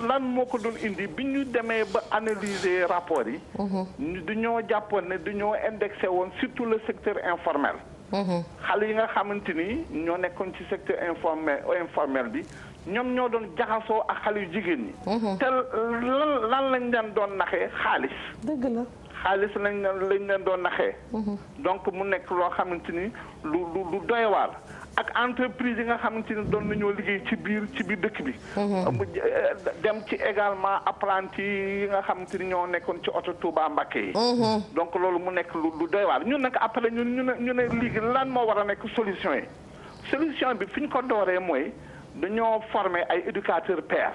lan moo ko doon indi bi ñu demee ba analyser rapport yi. dañoo jàppoon ne dañoo indexé woon surtout le secteur informel. xale yi nga xamante ni ñoo nekkoon ci secteur informel bi. ñoom ñoo doon jaxasoo ak xale yu jigéen ñi. te lan lañ leen doon naxee xaalis. dëgg la xaalis lañ leen doon naxee. donc mu nekk loo xamante ni lu doy waar ak entreprise yi nga xamante ni doon nañoo liggéey ci biir dëkk bi. dem ci également apprenti yi nga xamante ni ñoo nekkoon ci oto Touba Mbacké yi. donc loolu mu nekk lu doy waar ñun nag après ñu ne léegi lan moo war a nekk solution yi solution bi fi ñu ko dooree mooy. dañoo former ay éducateurs pairs.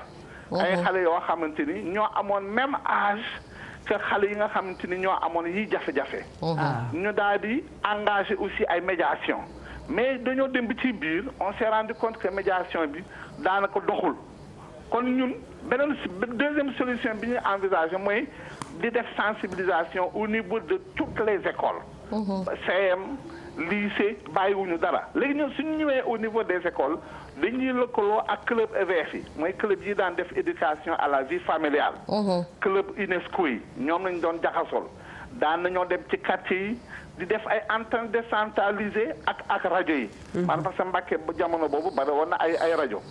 ay xale yoo xamante ni ñoo amoon même âge que xale yi nga xamante ni ñoo amoon yi jafe-jafe. ñu daal di engagé aussi ay médiation mais dañoo dem bi ci biir on s'est rendu compte que médiation bi daanaka doxul kon ñun deuxième solution bi ñuy envisagé mooy di def sensibilisation au niveau de toutes les écoles. CM lycée bàyyiwuñu dara léegi ñun suñu ñëwee au niveau des écoles dañuy lëkkaloo ak club EVF yi mooy club yi daan def éducation à la vie familiale. club UNESCO yi ñoom lañ doon jaxasool daan nañoo dem ci quartier yi di def ay antennes décentralisées ak rajo yi. maanaam parce que Mbacké jamono boobu bari woon na ay rajo.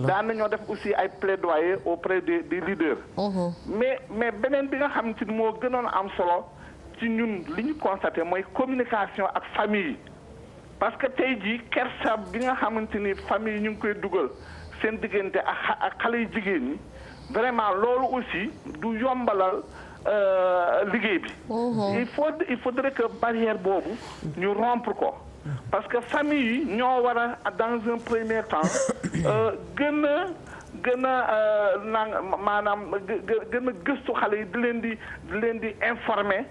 daan nañoo def aussi ay plaidoyer auprès des leaders. mais beneen bi nga xamante ni moo gënoon am solo. ci ñun li ñu constaté mooy communication ak famille yi parce que tey jii kersa bi nga xamante ni famille yi ñu ngi koy dugal seen diggante ak xale yu jigéen ñi vraiment loolu aussi du yombalal liggéey bi. il faudrait que barrière boobu ñu rompre ko parce que famille yi ñoo war a dans un premier temps gën a maanaam gën a gëstu xale yi di leen di informer.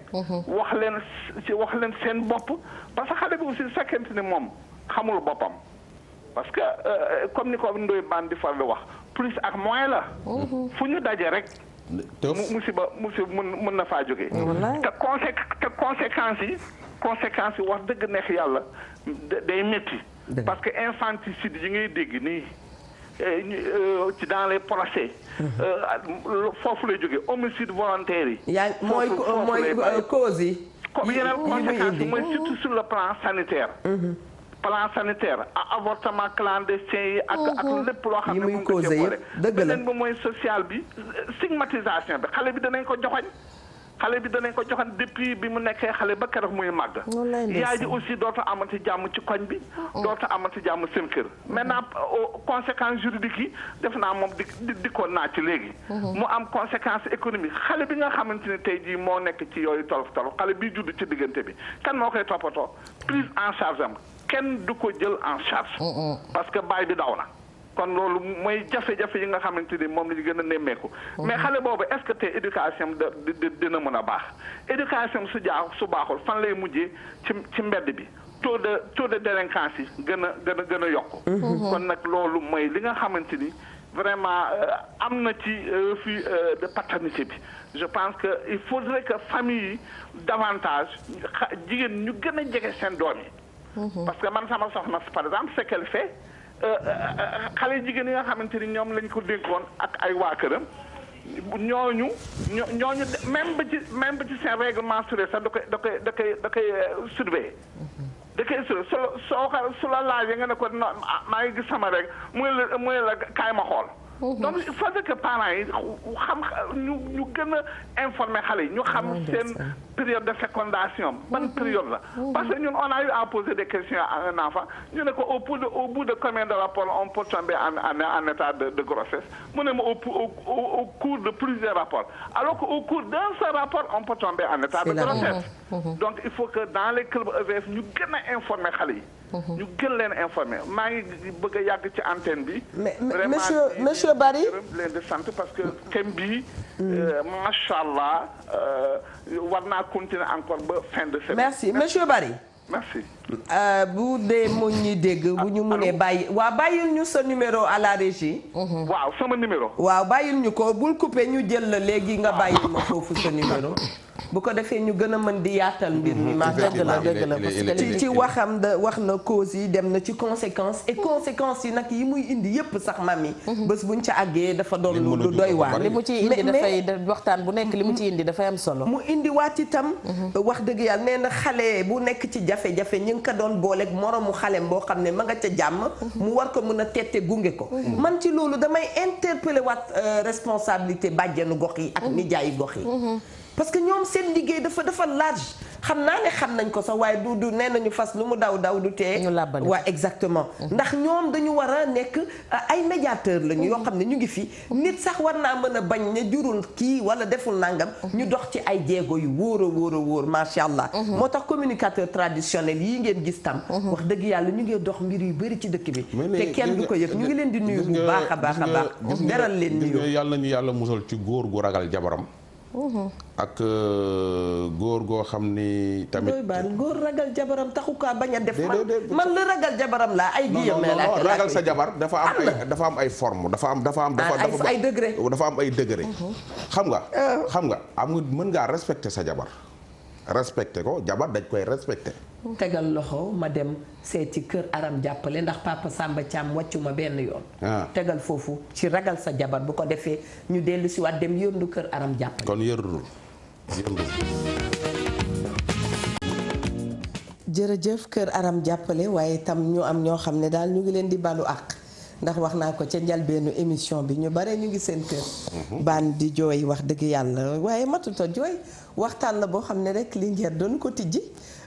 wax leen seen bopp parce que xale bi aussi su fekkente ni moom xamul boppam parce que comme ni ko Ndoye Bane di faral di wax plus ak moins la. fu ñu daje rek. musiba mën na faa jógee. te conséquences yi conséquences yi wax dëgg neex yàlla day métti. parce que infanticide yi ngay dégg nii ci dans les procès. foofu lay jógee homicide volontaire yi. yaa mooy cause yi. yeneen conséquences yi mooy surtout sur le plan sanitaire. plan sanitaire avortement clandestin yi ak lépp loo xam ne mu ngi ko jëboole. beneen bi mooy social bi stigmatisation bi xale bi danañ ko joxoon depuis bi mu nekkee xale ba keroog muy màgg. yaay ji aussi dootu amati jàmm ci koñ bi. dootu amati jàmm seen kër. maintenant conséquences juridiques yi def naa moom di ko naa ci léegi. mu am conséquence économique xale bi nga xamante ne tey jii moo nekk ci yooyu tolof xale bi judd ci diggante bi kan moo koy toppatoo prise en charge am kenn du ko jël en charge. parce que baay bi daw na. kon loolu mooy jafe-jafe yi nga xamante ni moom la ñu gën a nemmeeku. mais xale boobu est-ce que tey éducation dina mën a baax éducation su baaxul fan lay mujjee ci mbedd bi taux de délinquance yi gën a yokk. kon nag loolu mooy li nga xamante ni vraiment am na ci refus de paternité bi. je pense que il faudrait que famille yi davantage jigéen ñu gën a jege seen doom yi. parce que man sama soxna par exemple ce qu'elle fait. xale jigéen yi nga xamante ni ñoom lañ ko dénkoon ak ay waa këram ñooñu même ba ci seen règle menstruelle sax da koy surveiller. da koy surveiller su la laajee nga ne ko maa ngi gis sama règle muy la kaay ma xool. donc il faut que parents yi xam ñu gën a informer xale yi ñu xam seen période de fécondation ban période la. parce que ñun on a eu à poser des questions à un enfant ñu ne ko au bout de combien de rapports on peut tomber en état de grossesse mu ne ma au cours de plusieurs rapports alors que au cours d'un seul rapport on peut tomber en état de grossesse. donc il faut que dans les clubs EVF ñu gën a informer xale yi. ñu gën leen informer maa ngi bëgg a yàgg ci antenne bi. mais monsieur Barry leen di sant parce que thème bi macha allah war naa continuer encore ba fin de semaine. merci monsieur Barry. merci. bu dee mu ñuy dégg bu ñu mënee bàyyi. waaw bàyyil ñu sa numéro à la régie. waaw sama numéro. waaw bàyyil ñu ko bul coupé ñu jël la léegi nga bàyyil ma foofu sa numéro. bu ko defee ñu gën a mën di yaatal mbir mi. dëgg la parce que ci waxam wax na cause yi dem na ci conséquences et conséquences yi nag yi muy indi yépp sax mami. bés buñ ca àggee dafa doon lu doy waar. li mu ciy indi dafay waxtaan bu nekk li mu ciy indi dafay am solo. mu indi waat itam. wax dëgg yàlla nee na xale bu nekk ci jafe-jafe ñu ngi ko doon booleeg moromu xalem boo xam ne ma nga ca jàmm. mu war ko mën a tette gunge ko. man ci loolu damay interpeller waat responsabilité bàjjenu gox yi ak nijaayu gox yi. parce que ñoom seen liggéey dafa large xam naa ne xam nañ ko sax waaye du nee nañu fas lu mu daw du tee waa exactement ndax ñoom dañu war a nekk ay médiateur lañu yoo xam ne ñu ngi fi nit sax war naa mën a bañ ne jurul kii wala deful nangam ñu dox ci ay jéego yu wóor a wóor macha allah. moo tax communicateur traditionnel yi ngeen gis tam wax dëgg yàlla ñu ngi dox mbir yu bëri ci dëkk bi te kenn du ko yëg ñu ngi leen di nuyu bu baax a baax beral leen nuyu yàlla nañu yàlla musal ci góor gu ragal jabaram ak góor goo xam ni tamit. góor ragal jabaram taxu kaa bañ a def. man la ragal jabaram laa ay. ragal sa jabar dafa am ay forme dafa am ay degré. dafa am ay degré. xam nga mën ngaa respecter sa jabar respecter ko jabar dañ koy respecter. tegal loxo ma dem seeti kër aram jàppale ndax papa Samba Thiam wàccu ma benn yoon. tegal foofu ci ragal sa jabar bu ko defee ñu dellu si waat dem yëndu kër aram jàppale. kon yërul. jërëjëf kër aram jàppale waaye itam ñu am ñoo xam ne daal ñu ngi leen di balu àq ndax wax naa ko ca njalbeenu émission bi ñu bare ñu ngi seen kër. baan di jooy wax dëgg yàlla waaye matuta jooy waxtaan la boo xam ne rek li ngeen doon ko tijji.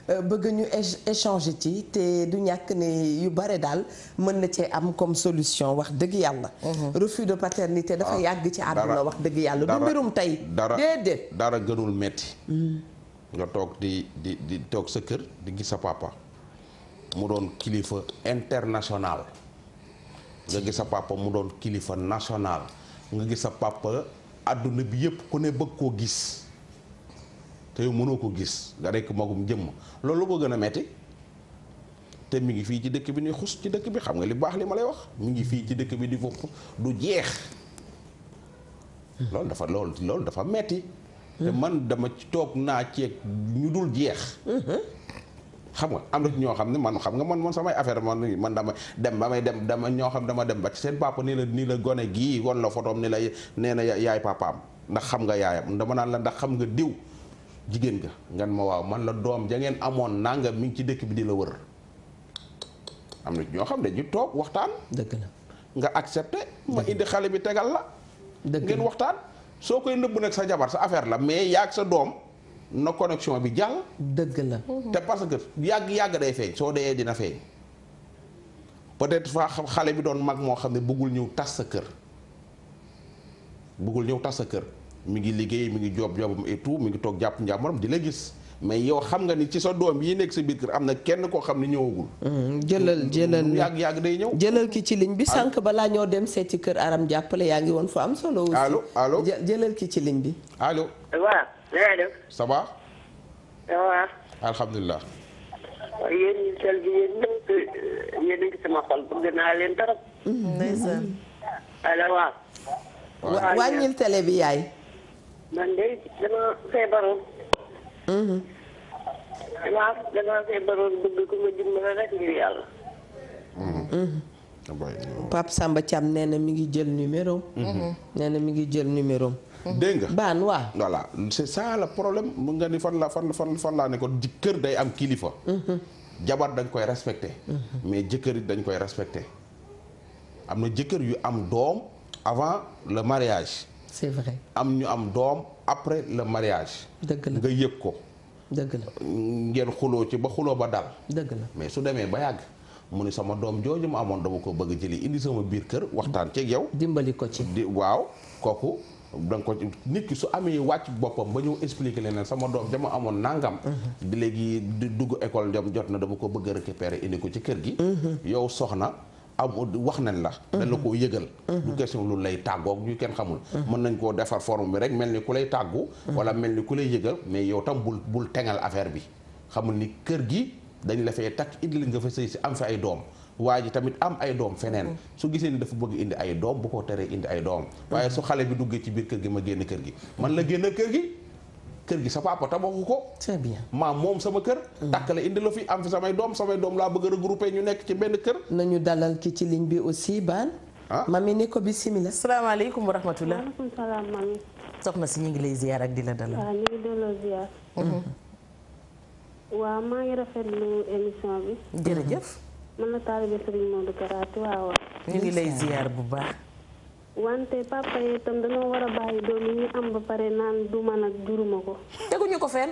bëgg ñu échanger ci te du ñàkk ne yu bare daal mën na cee am comme solution wax dëgg yàlla. refus de paternité dafa yàgg ci àdduna wax dëgg yàlla du mbirum tey. déedéet dara gënul metti nga toog di toog sa kër di gis sa papa mu doon kilifa international nga gis sa papa mu doon kilifa national nga gis sa papa àdduna bi yëpp ku ne bëgg koo gis. te yow mënoo ko gis nga rekk magum jëmm loolu ko gën a metti te mi ngi fii ci dëkk bi ni xus ci dëkk bi xam nga li baax li ma lay wax mi ngi fii ci dëkk bi di fopp du jeex loolu dafa metti te man dama ci toog naa ceeg ñu dul jeex xam nga am na ñoo xam ne man xam nga man samay affaire man damay dem dama ñoo xam dama dem ba ci seen papa nii la gone gii won la photom ni la nee na yaay papaam ndax xam nga yaayam dama naan la ndax xam nga diw jigéen nga ngan ma waaw man la doom ja ngeen amoon nanga mi ngi ci dëkk bi di la wër am na ñoo xam ne ñu toog waxtaan. dëgg la nga accepté ma indi xale bi tegal la. dëgg ngeen waxtaan soo koy nëbb nag sa jabar sa affaire la mais yaag sa doom na connexion bi jàll. dëgg la. te parce que yàgg day feeñ soo dee dina feeñ peut-être fa xale bi doon mag moo xam ne bëggul ñëw tas sa kër mi ngi liggéey mi ngi jobam et tout mi ngi toog jàpp njàmbaram di la gis mais yow xam nga ni ci sa doom yi nekk sa biir kër am na kenn koo xam ne ñëwagul. jëlal yàgg day ñëw. jëlal ki ci ligne bi sànq balaa ñoo dem seeti kër Aram jàppale yaa ngi woon fu am solo. aussi allo jëlal ki ci ligne bi. allo. waaw. na def. ça va. ça va. alhamdulilah. yéen ñi sel bi yéen ñëpp yéen a ngi sama xol bëgg naa leen trop. ndeysaan. allo waaw. waaw wàññil télé bi yaay. man de dama feebaroon. dama feebaroon bëgg ku ma dimbali rek ngir yàlla. Pape Samba Thiam nee na mi ngi jël numéro. nee na mi ngi jël numéro. dégg nga baan waa. voilà c'est ça le problème mu nga ni fan laa ne ko kër day am kilifa. jabar dañ koy respecté. mais jëkkër it dañ koy respecté. am na jëkkër yu am doom avant le mariage. c'est vrai. am ñu am doom après le mariage. dëgg la nga yëg ko. dëgg la ngeen xuloo ci ba xuloo ba dal. dëgg la mais su demee ba yàgg mu ni sama doom jooju ma amoon dama ko bëgg jëli indi sama biir kër waxtaan ceeg yow. dimbali ko ci. waaw kooku da nga ko nit ki su amee wàcc boppam ba ñëw expliquer leen sama doom dama amoon nangam. di léegi dugg école dem jot na dama ko bëgg a récupérer indi ko ci kër gi. yow soxna. wax nañ la dañ la koo yëgal du question lu lay tàggoog ñu kenn xamul mën nañ koo defar forme bi rek mel ni ku lay tàggu wala mel ni ku lay yëgal mais yow tam bul tengal affaire bi xamul ni kër gi dañ la fee takk indi nga fa sëy si am fi ay doom waa ji tamit am ay doom feneen su gisee ni dafa bëgg indi ay doom bu ko teree indi ay doom waaye su xale bi duggee ci biir kër gi ma génn kër gi man la génn kër gi sa papa tabaxu ko. très bien maam moom sama kër. takk la indi la fi am fi samay doom laa bëgg a regrouper ñu nekk ci benn kër. nañu dalal ki ci ligne bi aussi baan. mami ni ko bismillah. salaamaaleykum wa rahmatulah. maaleykum salaam mami. soxna si ñu ngi lay ziar ak di la dalal. waaw ñu ngi delloo ziar. waaw maa ngi rafetlu émission bi. jërëjëf. man la taalibe Serigne Modou Karaté waaw. ñu ngi lay ziar bu baax. wante papa yi itam dañoo war a bàyyi doom yi ñu am ba pare naan du man ak juruma ko. teguñu ko fenn.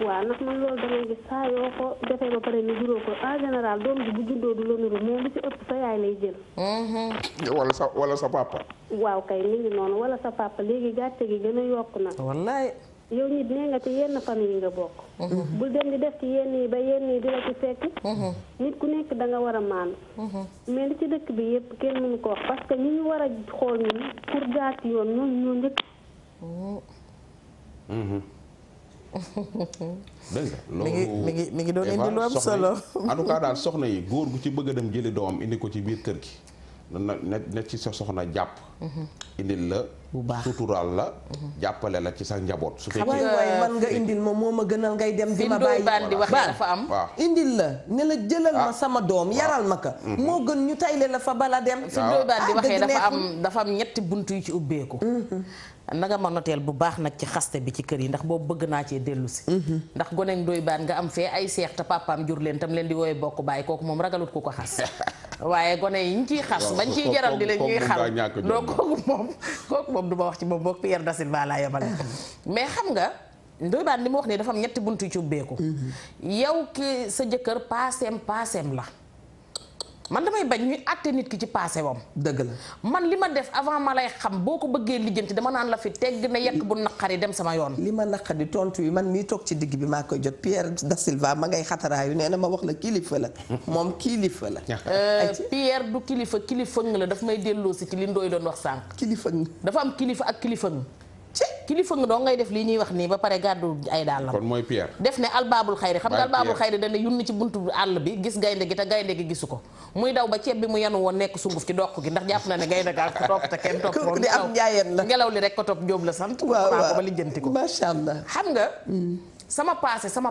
waaw ndax man loolu damay gis saa yoo ko defee ba pare ni juróo ko en général doom ji bu juddoo du la nuru moom lu ci ëpp sa yaay lay jël. wala sa papa. waaw kay mi ngi noonu wala sa papa léegi gàcce gi gën a yokk na. wallaay. yow nit nee nga ci yenn famille yi nga bokk. bul dem di def ci yenn yi ba yenn yi di la ci fekk. nit ku nekk da nga war a maandu. mais li ci dëkk bi yëpp kenn mënu ko wax parce que ñi ñu war a xool ñun pour jaar ci yoon ñoom ñoo njëkk. dégg nga loolu mi ngi doon indi lu am solo. en tout cas daal soxna yi góor gu ci bëgg a dem jëli doomam indi ko ci biir kër gi. na ci sa soxna jàpp. indil la. bu baax suturaal la. jàppale la ci sa njaboot. su fekkee waaye man nga indil ma moo ma gënal ngay dem di ma bàyyi baan di waxee dafa am. waaw indil la ne la jëlal ma sama doom yaral ma ka moo gën ñu tayle la fa bala dem. fi doy baan di waxee dafa am ñetti bunt yu ci ubbeeku. nanga ma noteel bu baax nag ci xaste bi ci kër yi ndax boobu bëgg naa cee dellu si. ndax goneeg doy baan nga am fee ay seex te papaam jur leen tam leen di wooye bokk bàyyi kooku moom ragalut ku ko xas. waaye gone yi ñu ciy xas bañ ciy jaral di leen ñuy xal doo kooku moom du ma wax ci moom boog Pierre da Silva laa yemale. mais xam nga doy baan li mu wax nii dafa am ñetti buntu yu ci ubbeeku. yow ki sa jëkkër paaseem la. man damay bañ ñuy àtte nit ki ci passé wam. dëgg la man li ma def avant ma lay xam boo ko bëggee lijjanti dama naan la fi tegg na yekk bu naqari dem sama yoon. li ma naqari tontu yi man mii toog ci digg bi maa koy jot Pierre da Silva ma ngay xataraayu nee na ma wax la kilifa la. moom kilifa la. Pierre du kilifa nga la daf may delloo si ci li Ndoye doon wax sànq. kilifa nga dafa am kilifa ak kilifa nga. kilifa nga doo ngay def lii ñuy wax nii ba pare gàddu ay dàllam. kon mooy Pierre. def ne albaabul xayri xam nga albaabul xayri dañ ne yunn ci buntu àll bi gis gaynde gi te gaynde gi gisu ko muy daw ba ceeb bi mu yanu woon nekk sunguf ci doq gi ndax jàpp na ne gaynde gaa ko topp te kenn topp kooku di am njaayeen la ngelaw li rek ko topp jóob la sant. waaw ko ba lijjanti ko macha allah. xam nga sama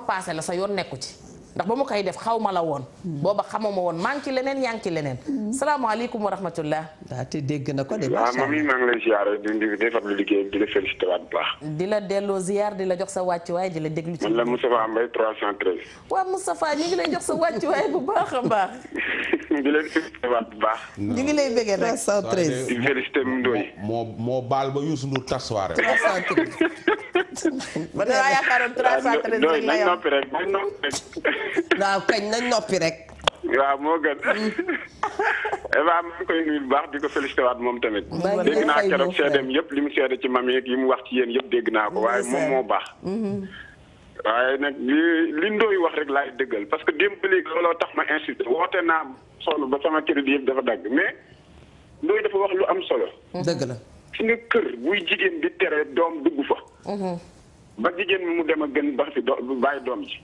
passé la sa yoon nekku ci ndax ba mu koy def xaw ma la woon booba xamuma woon maa ngi ci leneen yaa ngi ci leneen salaamaaleykum wa rahmatullah daa te dégg na ko de waaw mami maa ngi lay ziar di defarlu liggéey di la félicité waat bu baax di la delloo ziar di la jox sa wàccuwaay di la déglu ci man la Moustapha Mbaye 313 waaw Moustapha ñu ngi lay jox sa wàccuwaay bu baax a baax di leen félicité waat bu baax ñu ngi lay bëggee rek 313 di félicité Ndoye moo baal ba Youssou Ndour tas soirée 313 ba daa yaakaaroon 313 Ndoye nañ noppi rek waaw kañ nañ noppi rek waaw moo gën Eva maa ngi koy nuyu bu baax di ko félicité waat moom tamit dégg naa keroog seedeem yëpp li mu seede ci mami ak yi mu wax ci yéen yëpp dégg naa ko waaye moom moo baax waaye nag li Ndoye wax rek laay dëggal parce que démb ba léegi looloo tax ma insisté woote naa sonn ba sama crédit yëpp dafa dagg mais Ndoye dafa wax lu am solo dëgg la fi nga kër buy jigéen di tere doom dugg fa ba jigéen mi mu dem a gën ba fi bàyyi doom ji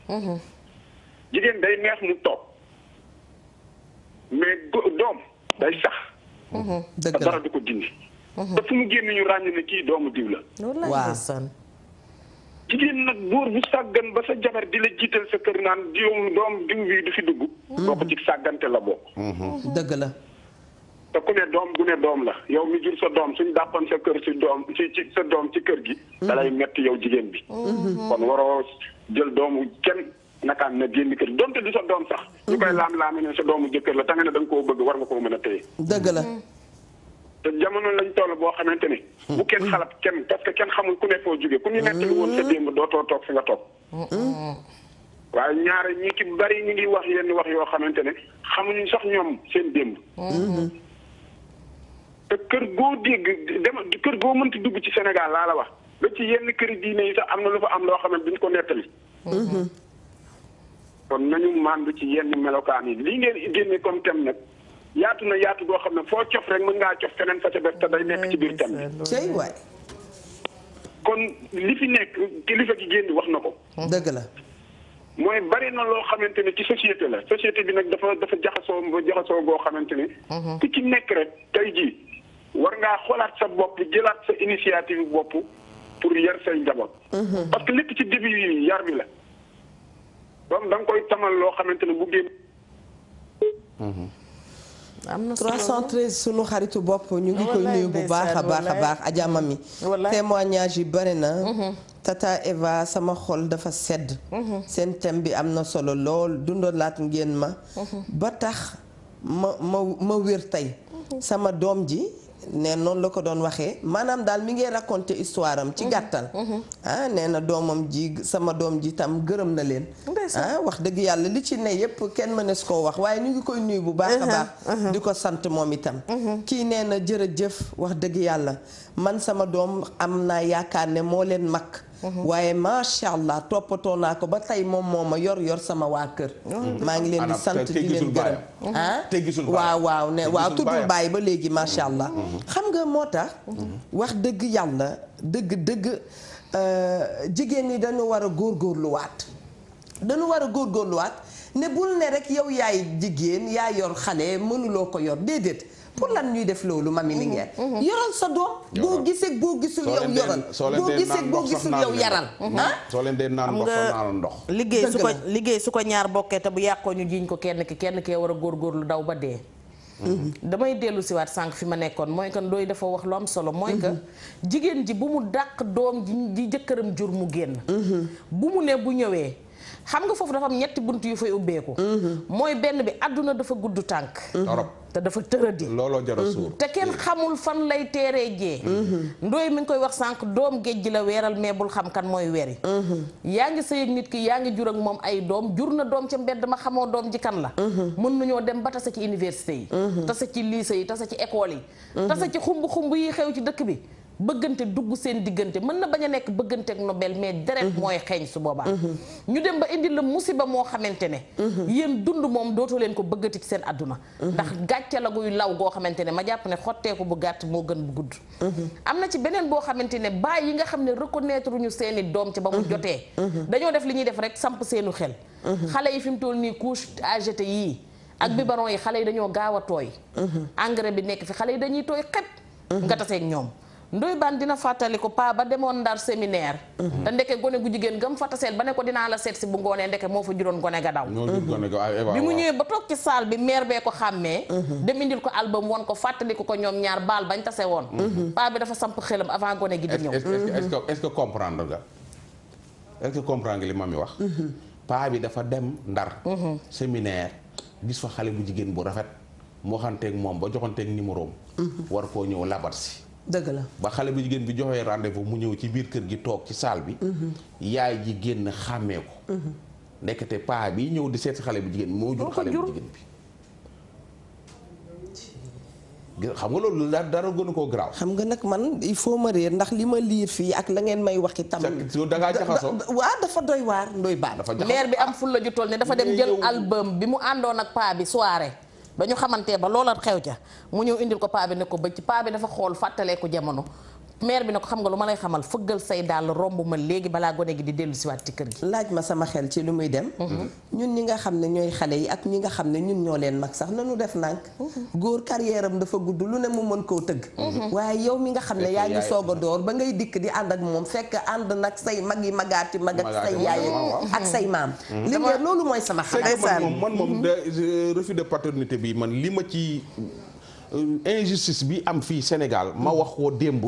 jigéen day neex mu toog mais doom day sax dëgg la dara du ko dindi te fu mu génn ñu ràññ ne kii doomu diw la waaw jigéen nag góor bu sàggan ba sa jabar di la jiital sa kër naan doom diw bi du fi dugg boo ko ci sàggante la bokk dëgg la te ku ne doom gu ne doom la yow mi jur sa doom suñ dàppoon sa kër ci doom ci sa doom ci kër gi dalay metti yow jigéen bi kon waroo jël doomu kenn nakaan na génn kër donte du sa doom sax ñu koy laam-laame ne sa doomu jëkkër la ta nga ne da nga koo bëgg war nga koo mën a téye dëgg la te jamono lañ toll boo xamante ne bu kenn xalab kenn parce que kenn xamul ku ne foo jóge ku ñu nettali woon sa démb dootoo toog fi nga toog waaye ñaare ñi ci bari ñu ngi wax yenn wax yoo xamante ne xamuñu sax ñoom seen démb te kër goo dégg kër goo mënti dugg ci Sénégal laa la wax ba ci yenn këri diine yi sax am na lu fa am loo xamante duñ ko nettali kon nañu màndu ci yenn melokaan yi lii ngeen génne comme thème nag yaatu na yaatu goo xam ne foo cof rek mën ngaa cof feneen fa ca def te day nekk ci biir thème bi cey waay kon li fi nekk kilifa gi génn wax na ko dëgg la mooy bari na loo xamante ne ci société la société bi nag dafa jaxasoo goo xamante ne ku ci nekk rek tey jii war ngaa xoolaat sa bopp jëlaat sa initiative bopp pour yar say njaboot parce que lépp ci début yi yar bi la donc da nga koy tamal loo xamante ne bu génn am na 313 sunu xaritu bopp ñu ngi koy nuyu bu baax a baax a baax Adja Mami témoignage yi bari na Tata Eva sama xol dafa sedd seen thème bi am na solo lool dundalaat ngeen ma ba tax ma wér tey sama doom ji ne noonu la ko doon waxee maanaam daal mi ngi raconter histoire am ci gàttal nee na doomam ji sama doom ji tam gërëm na leen wax dëgg yàlla li ci ne yépp kenn mënees koo wax waaye ñu ngi koy nuyu bu baax a baax di ko sant moom itam kii nee na jërëjëf wax dëgg yàlla man sama doom am naa yaakaar ne moo leen mag waaye macha allah toppatoo naa ko ba tey moom moo ma yor sama waa kër maa ngi leen di sant di leen gërëm waaw ne waaw tuddul bàyyi ba léegi macha allah xam nga moo tax wax dëgg yàlla dëgg jigéen ñi dañu war a góorgóorluwaat ne bul ne rek yow yaay jigéen yaa yor xale mënuloo ko yor déedéet pour lan ñuy def loolu mami li ngeen yoral sa doom boo gisee boo gisul yow yoral boo gisee boo gisul yow yaral soo leen dee naan ndox naan ndox liggéey su ko ñaar bokkee te bu yàqoo ñu jiiñ ko kenn kee war a góorgóorlu daw ba dee damay dellu siwaat sànq fi ma nekkoon mooy que Ndoye dafa wax lu am solo mooy que jigéen ji bu mu dàq doom ji jëkkëram jur mu génn bu mu ne bu ñëwee xam nga foofu dafa am ñetti bunt yu fay ubbeeku mooy benn bi àdduna dafa gudd tànk te dafa tëradi looloo jar a suur te kenn xamul fan lay teeree jee Ndoye mi ngi koy wax sànq doom géej gi la weeral mais bul xam kan mooy weri yaa ngi sëy ak nit ki yaa ngi jur ak moom ay doom jur na doom ca mbedd ma xamoo doom ji kan la mën nañoo dem ba tase ci université yi tase ci lycée yi tase ci école yi tase ci xumb yi xew ci dëkk bi bëggante dugg seen diggante mën na bañ a nekk bëgganteeg nobel mais deret mooy xeeñ su boobaa ñu dem ba indi la musiba moo xamante ne yéen dund moom dootoo leen ko bëggati ci seen àdduna ndax gàcce la guy law goo xamante ne ma jàpp ne xotteeku bu gàtt moo gën bu gudd am na ci beneen boo xamante ne baay yi nga xam ne reconnaître ñu seeni doom ci ba mu jotee dañoo def li ñuy def rek samp seenu xel xale yi fi mu toll nii couche à jeter yii ak biberon yi xale yi dañoo gaaw a tooy engrais bi nekk fi xale yi dañuy tooy xepp nga taseeg ñoom Ndoye Bane dina fàttali ko pa ba demoon Ndar séminaire. te ndeke gone gu jigéen gam fa taseel ba ne ko dinaa la seet si bu ngoonee ndeke moo fa juróon gone ga daw. bi mu ñëwee ba toog ci salle bi maire bee ko xàmmee. dem indil ko album woon ko fàttali ko ñoom ñaar baal bañ tase woon. pa bi dafa samp xelam avant gone gi di ñëw. est-ce que comprendre nga est-ce que comprendre nga li mami wax. pa bi dafa dem Ndar. séminaire gis fa xale bu jigéen bu rafet mu waxanteeg moom ba joxanteeg numéro am. war koo ñëw labat si. dëgg la ba xale bu jigéen bi joxee rendez-vous mu ñëw ci biir kër gi toog ci salle bi. yaay ji génn xàmmee ko. ndekete paa bi ñëw di seet si xale bu jigéen bi moo jur xale bu jigéen bi. xam nga loolu dara gënu koo garaaw. xam nga nag man il faut ma réer ndax li ma liir fii ak la ngeen may wax itam. da ngaa jaxasoo waaw dafa doy waar Ndoye Bane. maire bi am ful la ju toll ne dafa dem jël album bi mu àndoon ak paa bi soirée. ba ñu xamante ba loola xew ca mu ñëw indil ko paa bi ne ko bëcc paa bi dafa xool fàttalee ko jamono maire bi ne ko xam nga lu ma lay xamal fëggal say dàll romb ma léegi balaa gone gi di dellu si waat ci kër gi. laaj ma sama xel ci lu muy dem. ñun ñi nga xam ne ñooy xale yi ak ñi nga xam ne ñun ñoo leen mag sax nanu def nànk. góor carrière am dafa gudd lu ne mu mën koo tëgg. waaye yow mi nga xam ne yaa ngi soog a door ba ngay dikk di ànd ak moom fekk ànd nag say mag yi magaati mag ak say yaay ak say maam. li ngeen loolu mooy sama xalaat. man moom refus de paternité bi man li ma ci. injustice bi am fii Sénégal ma wax ko démb.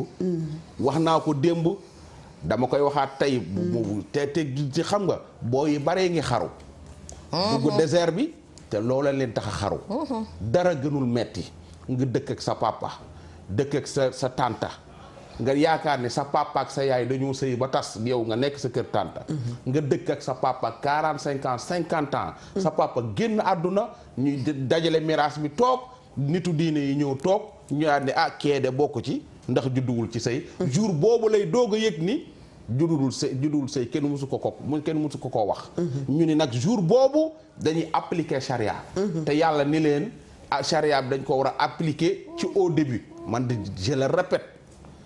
wax naa ko démb dama koy waxaat tey. te xam nga boo yi baree ngi xaru. dugg désert bi te loola leen tax a xaru. dara gënul metti nga dëkk ak sa papa dëkk ak sa tànta nga yaakaar ne sa papa ak sa yaay dañoo sëy ba tas yow nga nekk sa kër tànta nga dëkk ak sa papa 45 ans 50 ans. sa papa génn àdduna ñuy dajale miraas bi toog. nitu diine yi ñëw toog ñu ne keede bokk ci ndax judduwul ci sëy jour boobu lay doog a yëg ni judduwul sëy kenn musu ko ko wax. ñu ni nag jour boobu dañuy appliquer charia. te yàlla ni leen charia bi dañ ko war a appliquer ci au début man de je le répète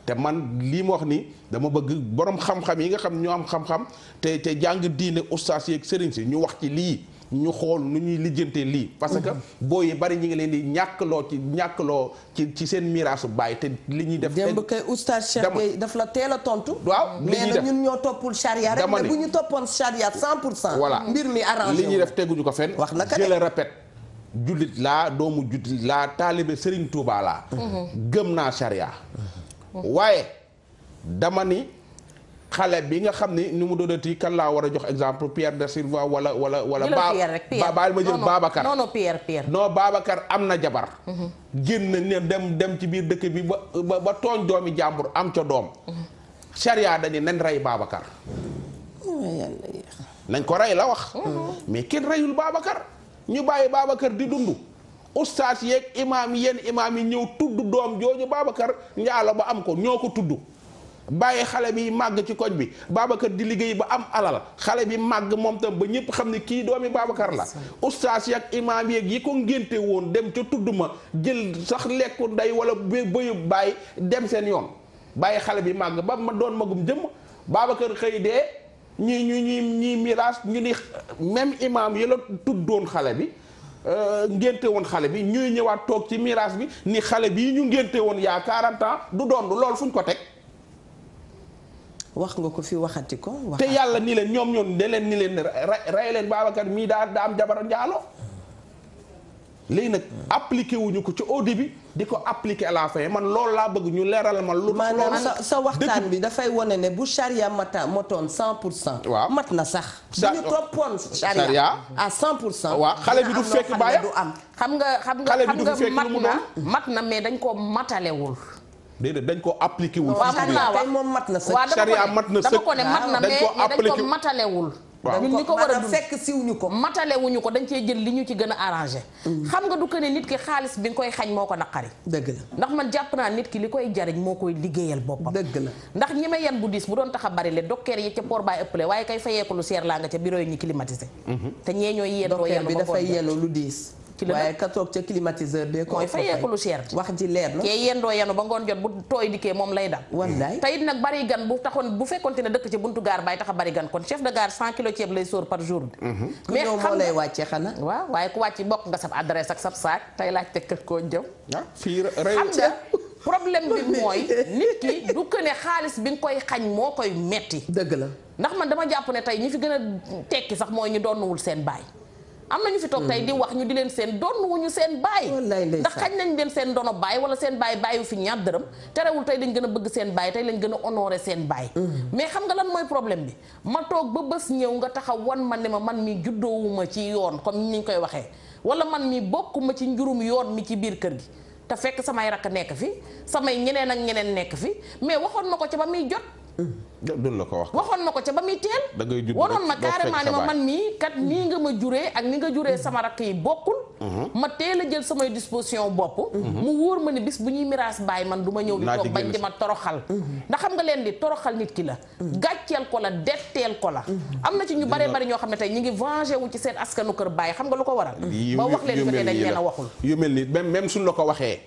te man lii ma wax ni dama bëgg borom xam-xam yi nga xam ñoo am xam-xam te jàng diine ustaas yeeg sëriñ si ñu wax ci lii. ñu xool nu ñuy lijjantee lii parce que boo yi bari ñi ngi leen di ñàkkloo ci seen miraasu bàyyi te li ñuy def démb kay oustaz Cheikh Gueye daf la teel a tontu waaw li ñuy def ñun ñoo toppul charia rek mais bu ñu toppoon charia 100% voilà mbir mi arrangé li ñuy def teguñu ko fenn wax na ka je le répète jullit laa doomu jullit laa taalibe Serigne Touba laa gëm naa charia waaye dama ni xale bi nga xam ni mu doonati kan laa war a jox exemple Pierre da Silva wala baal ma jël Babacar non Pierre non Babacar am na jabar génn ne dem ci biir dëkk bi ba tooñ doomi jàmbur am ca doom charia dañu nañ rey Babacar nañ ko rey la wax mais kenn reyul Babacar ñu bàyyi Babacar di dund ustaas yeeg imaam yi yenn imaam yi ñëw tudd doom jooju Babacar njaalo ba am ko ñoo ko tudd bàyyi xale bi màgg ci koñ bi Babacar di liggéey ba am alal xale bi màgg moom tam ba ñëpp xam ne kii doomi Babacar la ustaas yi ak imaam yeeg yi ko ngénte woon dem ca tudd ma jël sax lekku ndey wala bëyu bàyyi dem seen yoon bàyyi xale bi màgg ba ma doon magum jëmm Babacar xëy dee ñii miraas ñu ni même imaam yi la tuddoon xale bi ngénte woon xale bi ñuy ñëwaat toog ci miraas bi ni xale bii ñu ngénte woon yaa 40 ans du doon loolu fuñ ko teg wax nga ko fi waxati ko. te yàlla ni leen ñoom de leen ni leen rey leen Babacar mii daa am jabar njaalo léegi nag appliqué wuñu ko ci au début di ko appliqué à la fin man loolu laa bëgg ñu leeral ma. lu maanaam sa waxtaan bi dafay wane ne bu charia motoon 100%. waaw mat na sax. bu ñu toppoon charia à 100%. waaw xale bi du fekk baayam du am. xam nga mat na mais dañ ko matalewul. déedéet dañ ko appliqué wul. waaw kay moom mat na sëkk. charia mat na sëkk dama ko ne mat na mais dañ ko matalewul. ñun ñi ko war a fekk siwuñu ko. matalewuñu ko dañ cee jël li ñu ci gën a arrangé. xam nga du ko ne nit ki xaalis bi nga koy xañ moo ko naqari. dëgg la ndax man jàpp naa nit ki li koy jariñ moo koy liggéeyal boppam. dëgg la ndax ñi may yan bu diis bu doon tax a bari le dokkeer yi ca port baay ëppale waaye kay fayeeku lu seer laa nga ca bureau yi ñu climatisé. te ñee ñooy yendoo dokkeer bi dafay yenu lu diis. waaye ka toog ca climatiseur de ko mooy fayeeku lu cher wax ji leer na kee yendoo yenu ba ngoon jot bu tooy dikkee moom lay dal wallaay te it nag bari gan bu taxoon bu fekkonte ne dëkk ci buntu gaar baay tax a bari gan kon chef de gare 100 kilos ceeb lay sóor par jour mais xam moo lay wàccee xanaa waaw waaye ku wàcc bokk nga sab adresse ak sab saak tey laaj te kër koo jëm fii xam nga problème bi mooy nit ki du ko ne xaalis bi nga koy xañ moo koy metti. dëgg la ndax man dama jàpp ne tey ñi fi gën a tekki sax mooy ñu donnuwul seen baay. am na ñu fi toog tey di wax ñu di leen seen donnuwuñu seen baay. ndax xañ nañ leen seen dono baay wala seen baay bàyyiwu fi ñaar dërëm terewul tey dañ gën a bëgg seen baay tey lañ gën a honoré seen baay. mais xam nga lan mooy problème bi ma toog ba bés ñëw nga taxaw wan ma ne ma man mi juddoowuma ci yoon comme ni ñu koy waxee wala man mi bokkuma ci njurum yoon mi ci biir kër gi te fekk samay rakk nekk fi samay ñeneen ak ñeneen nekk fi mais waxoon ma ko ca ba muy jot. duñ la ko wax. waxoon ma ko ca ba muy teel. da ngay judd waroon ma carrément ne ma man mii kat nii nga ma juree ak ni nga juree sama rakk yi bokkul. ma teel a jël samay disposition bopp. mu wóor ma ne bis bu ñuy miraas baay man du ma ñëw di toog bañ di ma toroxal. ndax xam nga leen di toroxal nit ki la. gàcceel ko la detteel ko la. am na ci ñu bare bari ñoo xam ne tey ñu ngi vengé wu ci seen askanu kër baay xam nga lu ko waral. ba wax leen ko ne dañ leen a waxul. yu mel ni même suñ la ko waxee.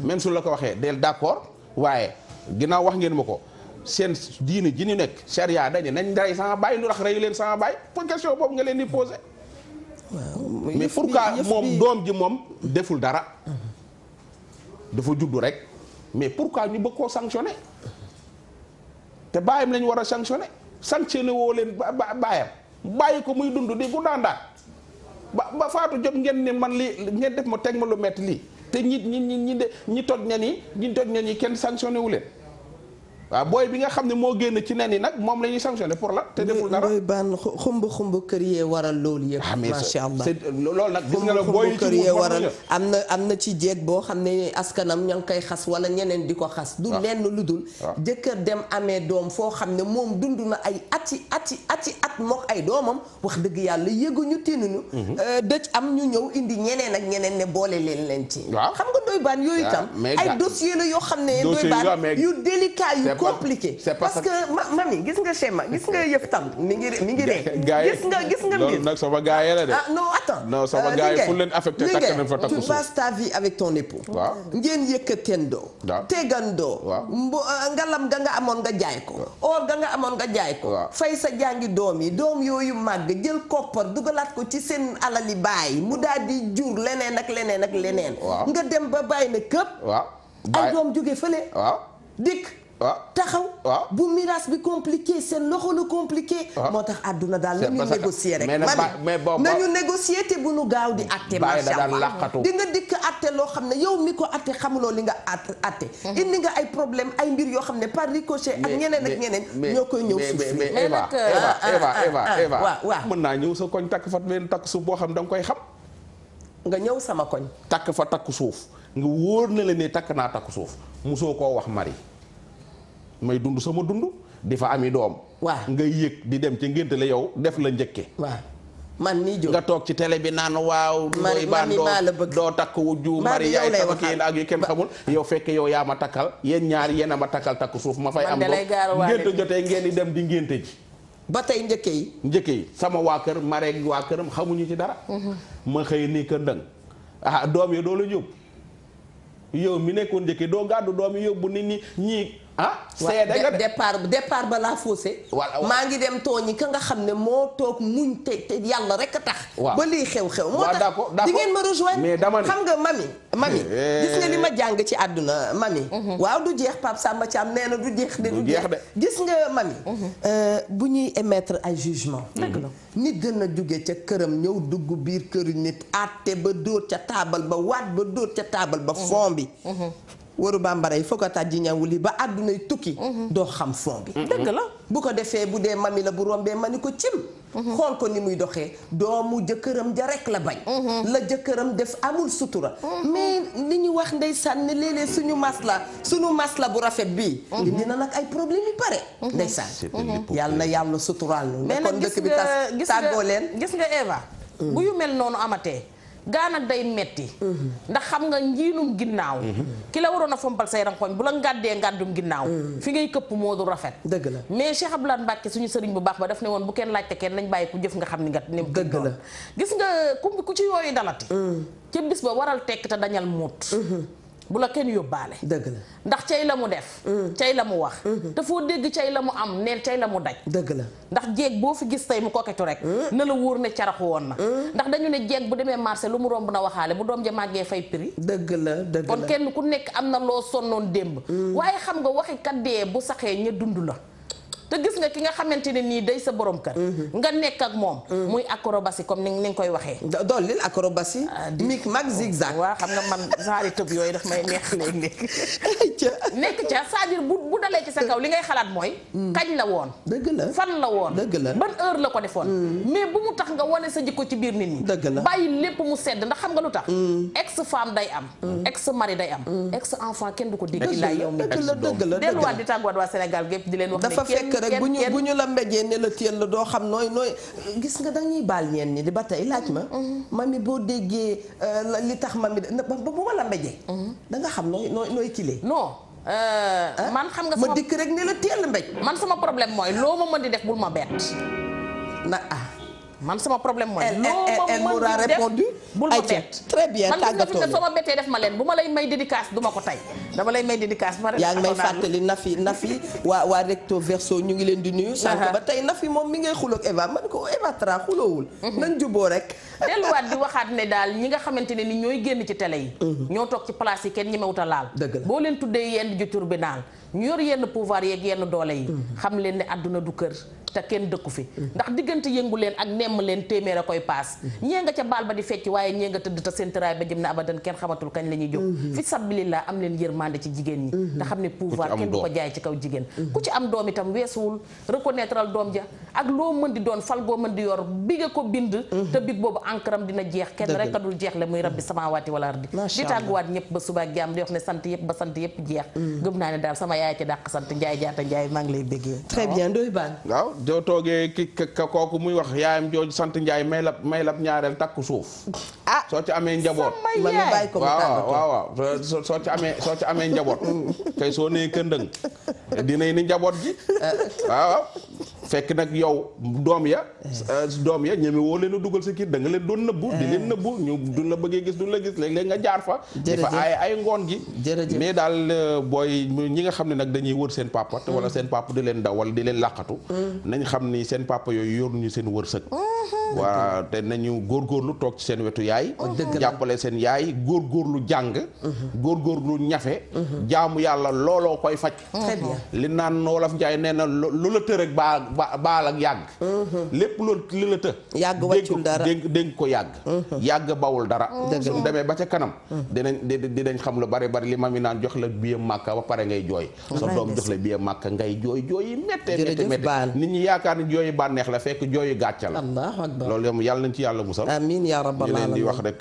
même suñ la ko waxee del d'accord waaye ginnaaw wax ngeen ma ko. seen diine ji ñu nekk charia dañu nañ rey sama baay lu tax rey leen sama baay pour question boobu nga leen di posé. mais pourquoi moom doom ji moom deful dara. dafa juddu rek mais pourquoi ñu bëgg koo sanctionné te baayam lañ war a sanctionné woo leen baayam bàyyi ko muy dund di gu daandaat ba faatu jot ngeen ne man lii ngeen def ma teg ma lu metti lii te ñi toj ña ni kenn sanctionné wu leen. waaw booy bi nga xam ne moo génn ci nen yi nag moom la ñuy sanctionné pour la te deful dara. booy baan xumb kër yee waral loolu yëpp. macha allah loolu nag gis nga la booy kër yee waral am na ci jeeg boo xam ne askanam ña ngi koy xas wala ñeneen di ko xas. du lenn lu dul. jëkkër dem amee doom foo xam ne moom dund na ay at mook ay doomam wax dëgg yàlla yëguñu tinuñu. dëj am ñu ñëw indi ñeneen ak ñeneen ne boole leen ci. xam nga doy baan yooyu tam. ay dossier la yoo xam ne doy baan yu délicat yu compliqué parce que mami gis nga schéma gis nga yëf tam mi ngi ree gis nga mbir nag sama gars yi la de non attends non sama gars yi fu leen affecté takk nañ fa takku suuf tu passes ta vie avec ton époux ngeen yëkkatendoo tegandoo ngalam ga nga amoon nga jaay ko or ga nga amoon nga jaay ko fay sa jàngi doom yooyu màgg jël koppar dugalaat ko ci seen alali baay mu daal di jur leneen ak leneen nga dem ba bàyyi na këpp ay doom jóge fële dikk taxaw bu miraas bi compliqué seen loxo la compliqué moo tax àdduna daal nañu négocier rek nañu négocier te bu nu gaaw di atte macha allah di nga dikk atte loo xam ne yow mi ko atte xamuloo li nga atte indi nga ay problème ay mbir yoo xam ne par ricochet ak ñeneen ñoo koy ñëw suuf mais Eva waaw mën naa ñëw sa koñ takk fa benn takk suuf boo xam da nga koy xam nga ñëw sama koñ takk fa takk suuf nga wóor na la ne takk naa takk suuf musoo koo wax mari may dund sama dund di fa ami doom. waaw nga yëg di dem ci ngénte la yow def la njëkke. waaw man nii jóg nga toog ci télé bi naan waaw. mari maa la bëgg doo takk wujju mari yaay sama kii ak yu kenn xamul. yow fekk yow yaa ma takkal yéen ñaar yéen a ma takkal takk suuf ma fay am doom ngénte jotee ngeen di dem di ngénte ji. ba tey njëkke yi sama waa kër mareeg waa këram xamuñu ci dara. ma xëy nii kër ndëng doom yi doo la yóbbu yow mi nekkoon njëkke doo gàddu doom yi yóbbu nit ñi seede nga départ ba la faussé maa ngi dem tooñi ka nga xam ne moo toog muñ te yàlla rek a tax ba lii xew-xew moo tax di ngeen ma rejoindre xam nga mami gis nga li ma jàng ci àdduna mami waaw du jeex Pape Samba Thiam nee na du jeex de gis nga mami bu ñuy émettre ay jugement dëgg la nit gën a jóge ca këram ñëw dugg biir këru nit àtte ba dóor ca taabal ba waat ba dóor ca taabal ba fond bi waru bambara yi foog a tàjji ñawuli ba àddunay tukki doo xam fond bi dëgg la bu ko defee bu dee mami la bu rombee ma ni ko cim xool ko ni muy doxee doomu jëkkëram ja rek la bañ la jëkkëram def amul sutura mais li ñu wax ndeysaan ne léeg-léeg suñu masla bu rafet bii indi na nag ay problème yu bare ndeysaan yàlla na yàlla suturaal nu ne kon dëkk bi tas tàggoo leen gis nga Eva bu yu mel noonu amatee gaa nag day metti ndax xam nga njiinum ginnaaw ki la waroon a fompal say rankoñ bu la ngàddee ngàddum ginnaaw fi ngay këpp moo du rafet dëgg la mais Cheikh Abdoulaye Mbacke suñu sëriñ bu baax ba daf ne woon bu kenn laajte kenn nañ bàyyi ku jëf nga xam ni nga ne dëgg la gis nga ku ci yooyu dalati ca bis ba waral tekk te dañal muut bu la kenn yóbbaale. dëgg la ndax cay la mu def. cay la mu wax. te foo dégg cay la mu am neel cay la mu daj. dëgg la ndax jeeg boo fi gis tey mu koketu rek. na la wóor ne caraxu woon na. ndax dañu ne jeeg bu demee marché lu mu romb na waxaale bu doom ja màggee fay prix. dëgg la dëgg la kon kenn ku nekk am na loo sonnoon démb. waaye xam nga waxi kaddee bu saxee ña dund la. te gis nga ki nga xamante ne nii day sa borom kër. nga nekk ak moom. muy acrobatie comme ni nga koy waxee. dollil acrobatie. mic mag zigzag. waaw xam nga man genre tëb yooyu daf may neex léeg-léeg. nekk ca c'est-à-dire bu dalee ci sa kaw li ngay xalaat mooy. kañ la woon. dëgg la fan la woon. dëgg la ban heure la ko defoon. mais bu mu tax nga wane sa jikko ci biir nit ñi. dëgg la bàyyi lépp mu sedd ndax xam nga lu tax. ex femme day am. ex mari day am. ex enfant kenn du ko dégg. dëgg la dëgg la delluwaat di tàgguwaat waa Sénégal gépp di leen wax ne dafa fekk rek bu ñu la mbéjee ne la téel la doo xam nooy gis nga dañuy baal ñeen ñi di ba tey laaj ma mami boo déggee li tax mami bu ma la mbéjee da nga xam nooy kilee non man xam nga ma dikk rek ne la téel mbéj man sama problème mooy loo ma mën di def bul ma bett man sama problème mooy. elle m'aura répondu. bul ma bett très bien tàggatoo man soo ma bettee def ma leen bu ma lay may dédicace du ma ko tey dama lay may dédicace. yaa ngi may fàttali Nafi waa recto verso ñu ngi leen di nuyu. sànq ba tey Nafi moom mi ngay xuloo ak Eva man ko Eva Tra xuloowul. nañ juboo rek. delluwaat di waxaat ne daal ñi nga xamante ne ni ñooy génn ci télé yi. ñoo toog ci place yi kenn ñemewut a laal. dëgg la boo leen tuddee yenn ju tribunal ñu yor yenn pouvoir yeeg yenn doole yi. xam leen ne àdduna du kër. te kenn dëkku fi ndax diggante yëngu leen ak nemm leen téeméer a koy paas ñee nga ca baal ba di fecc waaye ñee nga tëdd te seen tëraay ba jëm na abadan kenn xamatul kañ la ñuy jóg fi sabilillah am leen yërmande ci jigéen ñi te xam ne pouvoir kenn du ko jaay ci kaw jigéen ku ci am doom itam weesuwul reconnaîtreal doom ja ak loo mën di doon fal goo mën di yor bi nga ko bind te big boobu encaram dina jeex kenn rek a dul jeex le muy rabbi samaawaati wal ardi di tàgguwaat ñëpp ba suba ak jàmm di wax ne sant yëpp ba sant yëpp jeex gëm naa ne daal sama yaay ci dàq sant Njaay jaata Njaay maa ngi lay béggee très bien Ndoye Bane waaw doo toogee kooku muy wax yaayam jooju sant Njaay may lab ñaareel takku suuf soo ci amee njaboot waaw soo ci amee njaboot kay soo nee këndëng dinay ni njaboot gi waaw fekk nag yow doom ya ñeme woo leen a dugal sa kii da nga leen doon nëbbu di leen nëbbu ñu duñ la bëggee gis duñ la gis léeg-léeg nga jaar fa dafa ay ngoon gi mais daal booy ñi nga xam ne nag dañuy wër seen papa wala seen papa di leen daw wala di leen làqatu nañ xam ni seen papa yooyu yoruñu seen wërsëg waa te nañu góorgóorlu toog ci seen wetu yaay jàppale seen yaay góorgóorlu jàng góorgóorlu ñafe jaamu yàlla looloo koy faj li naan Wolof Njaay nee na lu la të rek baal ak yàgg lépp loolu li la të yàgg wàccul dara dénk ko yàgg bawul dara suñu demee ba ca kanam dinañ xam lu bari li mami naan jox la billet Màkka ba pare ngay jooy sa doom jox la billet Màkka ngay jooy yi métte nit ñi yaakaar ni jooyu bànneex la fekk jooyu gàcca la loolu yom yàlla nañ ci yàlla musal amiin yaa rabbal aalamiin di wax rek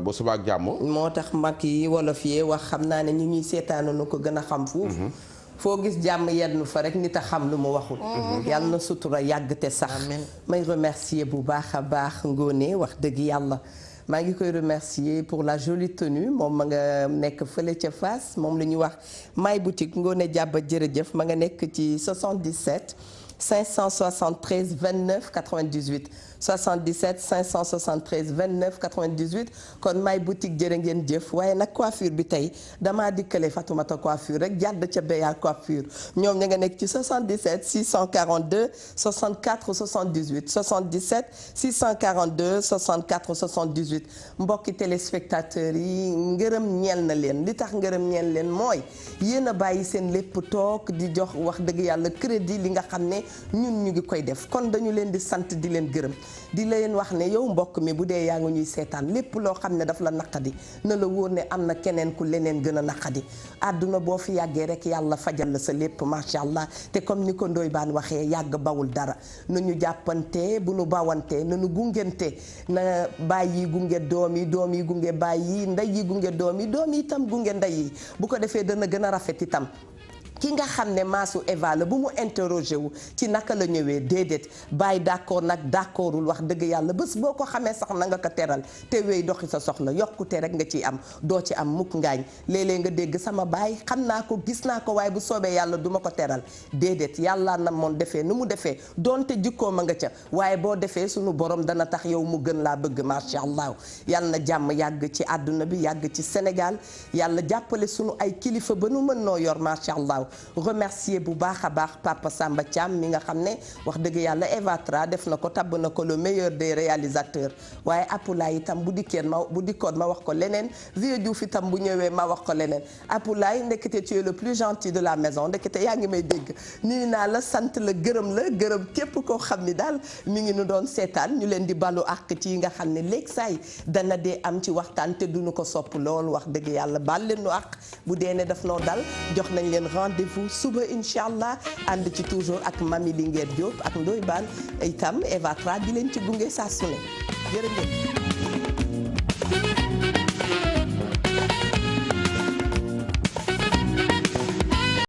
ba suba ak jàmm moo tax mag yi wolof yi wax xam naa ne ñi ñuy seetaanu na ko gën a xam foofu foo gis jàmm yenn fa rek nit a xam lu mu waxul yàlla na sutura yàgg te sax may remercier bu baax a baax Ngoné wax dëgg yàlla maa ngi koy remercier pour la jolie tenue moom ma nga nekk fële ca Fass moom la ñuy wax My Boutique Ngoné Diaba jërëjëf ma nga nekk ci 77 573 29 98 77 573 29 98 kon My Boutique jërë ngeen jëf waaye nag coiffure bi tey damaa dikkale Fatoumata coiffure rek jàdd ca Béya coiffure ñoom ña nga nekk ci 77 642 64 78 77 642 64 78 mbokki téléspectateurs yi ngërëm ñeel na leen li tax ngërëm ñeel leen mooy yéen a bàyyi seen lépp toog di jox wax dëgg yàlla crédit li nga xam ne ñun ñu ngi koy def kon dañu leen di sant di leen gërëm di leen wax ne yow mbokk mi bu dee yaa ngi ñuy seetaan lépp loo xam ne daf la naqadi na la wóor ne am na keneen ku leneen gën a naqadi àdduna boo fi yàggee rek yàlla fajal la sa lépp macha allah te comme ni ko Ndoye Bane waxee yàgg bawul dara na ñu jàppante bu nu bawante na ñu gungente na bàyyi gunge doom yi gunge bàyyi ndey yi gunge doom yi itam gunge ndey yi bu ko defee dana gën a rafet itam ki nga xam ne maasu Eva la bu mu interroger wu ci naka la ñëwee déedéet bàyyi d'accord nag d'accordul wax dëgg yàlla bés boo ko xamee sax na nga ko teral te wéy doxi sa soxla yokkute rek nga ciy am doo ci am mukk ngaañ léeg-léeg nga dégg sama baay xam naa ko gis naa ko waaye bu soobee yàlla duma ko teral déedéet yàlla na moon defee nu mu defee doonte jikkoo ma nga ca waaye boo defee sunu borom dana tax yow mu gën laa bëgg macha allah yàlla na jàmm yàgg ci àdduna bi yàgg ci Sénégal yàlla jàppale sunu ay kilifa ba nu mën noo yor macha allah remercier bu baax a baax Papa Samba Thiam mi nga xam ne wax dëgg yàlla Eva Tra def na ko tabb na ko le meilleur des réalisateurs waaye Apulaay itam bu dikkoon ma wax ko leneen Vieux Diouf itam bu ñëwee ma wax ko leneen Apulaay ndekete tu es le plus gentil de la maison ndekete yaa ngi may dégg nuyu naa la sant la gërëm képp koo xam ni daal mi ngi nu doon seetaan ñu leen di balu àq ci yi nga xam ne léegi saay dana dee am ci waxtaan te duñu ko sopp lool wax dëgg yàlla baal leen nu àq bu dee ne daf noo dal jox nañ leen rendez-vous suba incha allah ànd ci toujours ak Mami Linguère Diop ak Ndoye Bane itam Eva Tra di leen ci gunge saa su ne jërë ngeen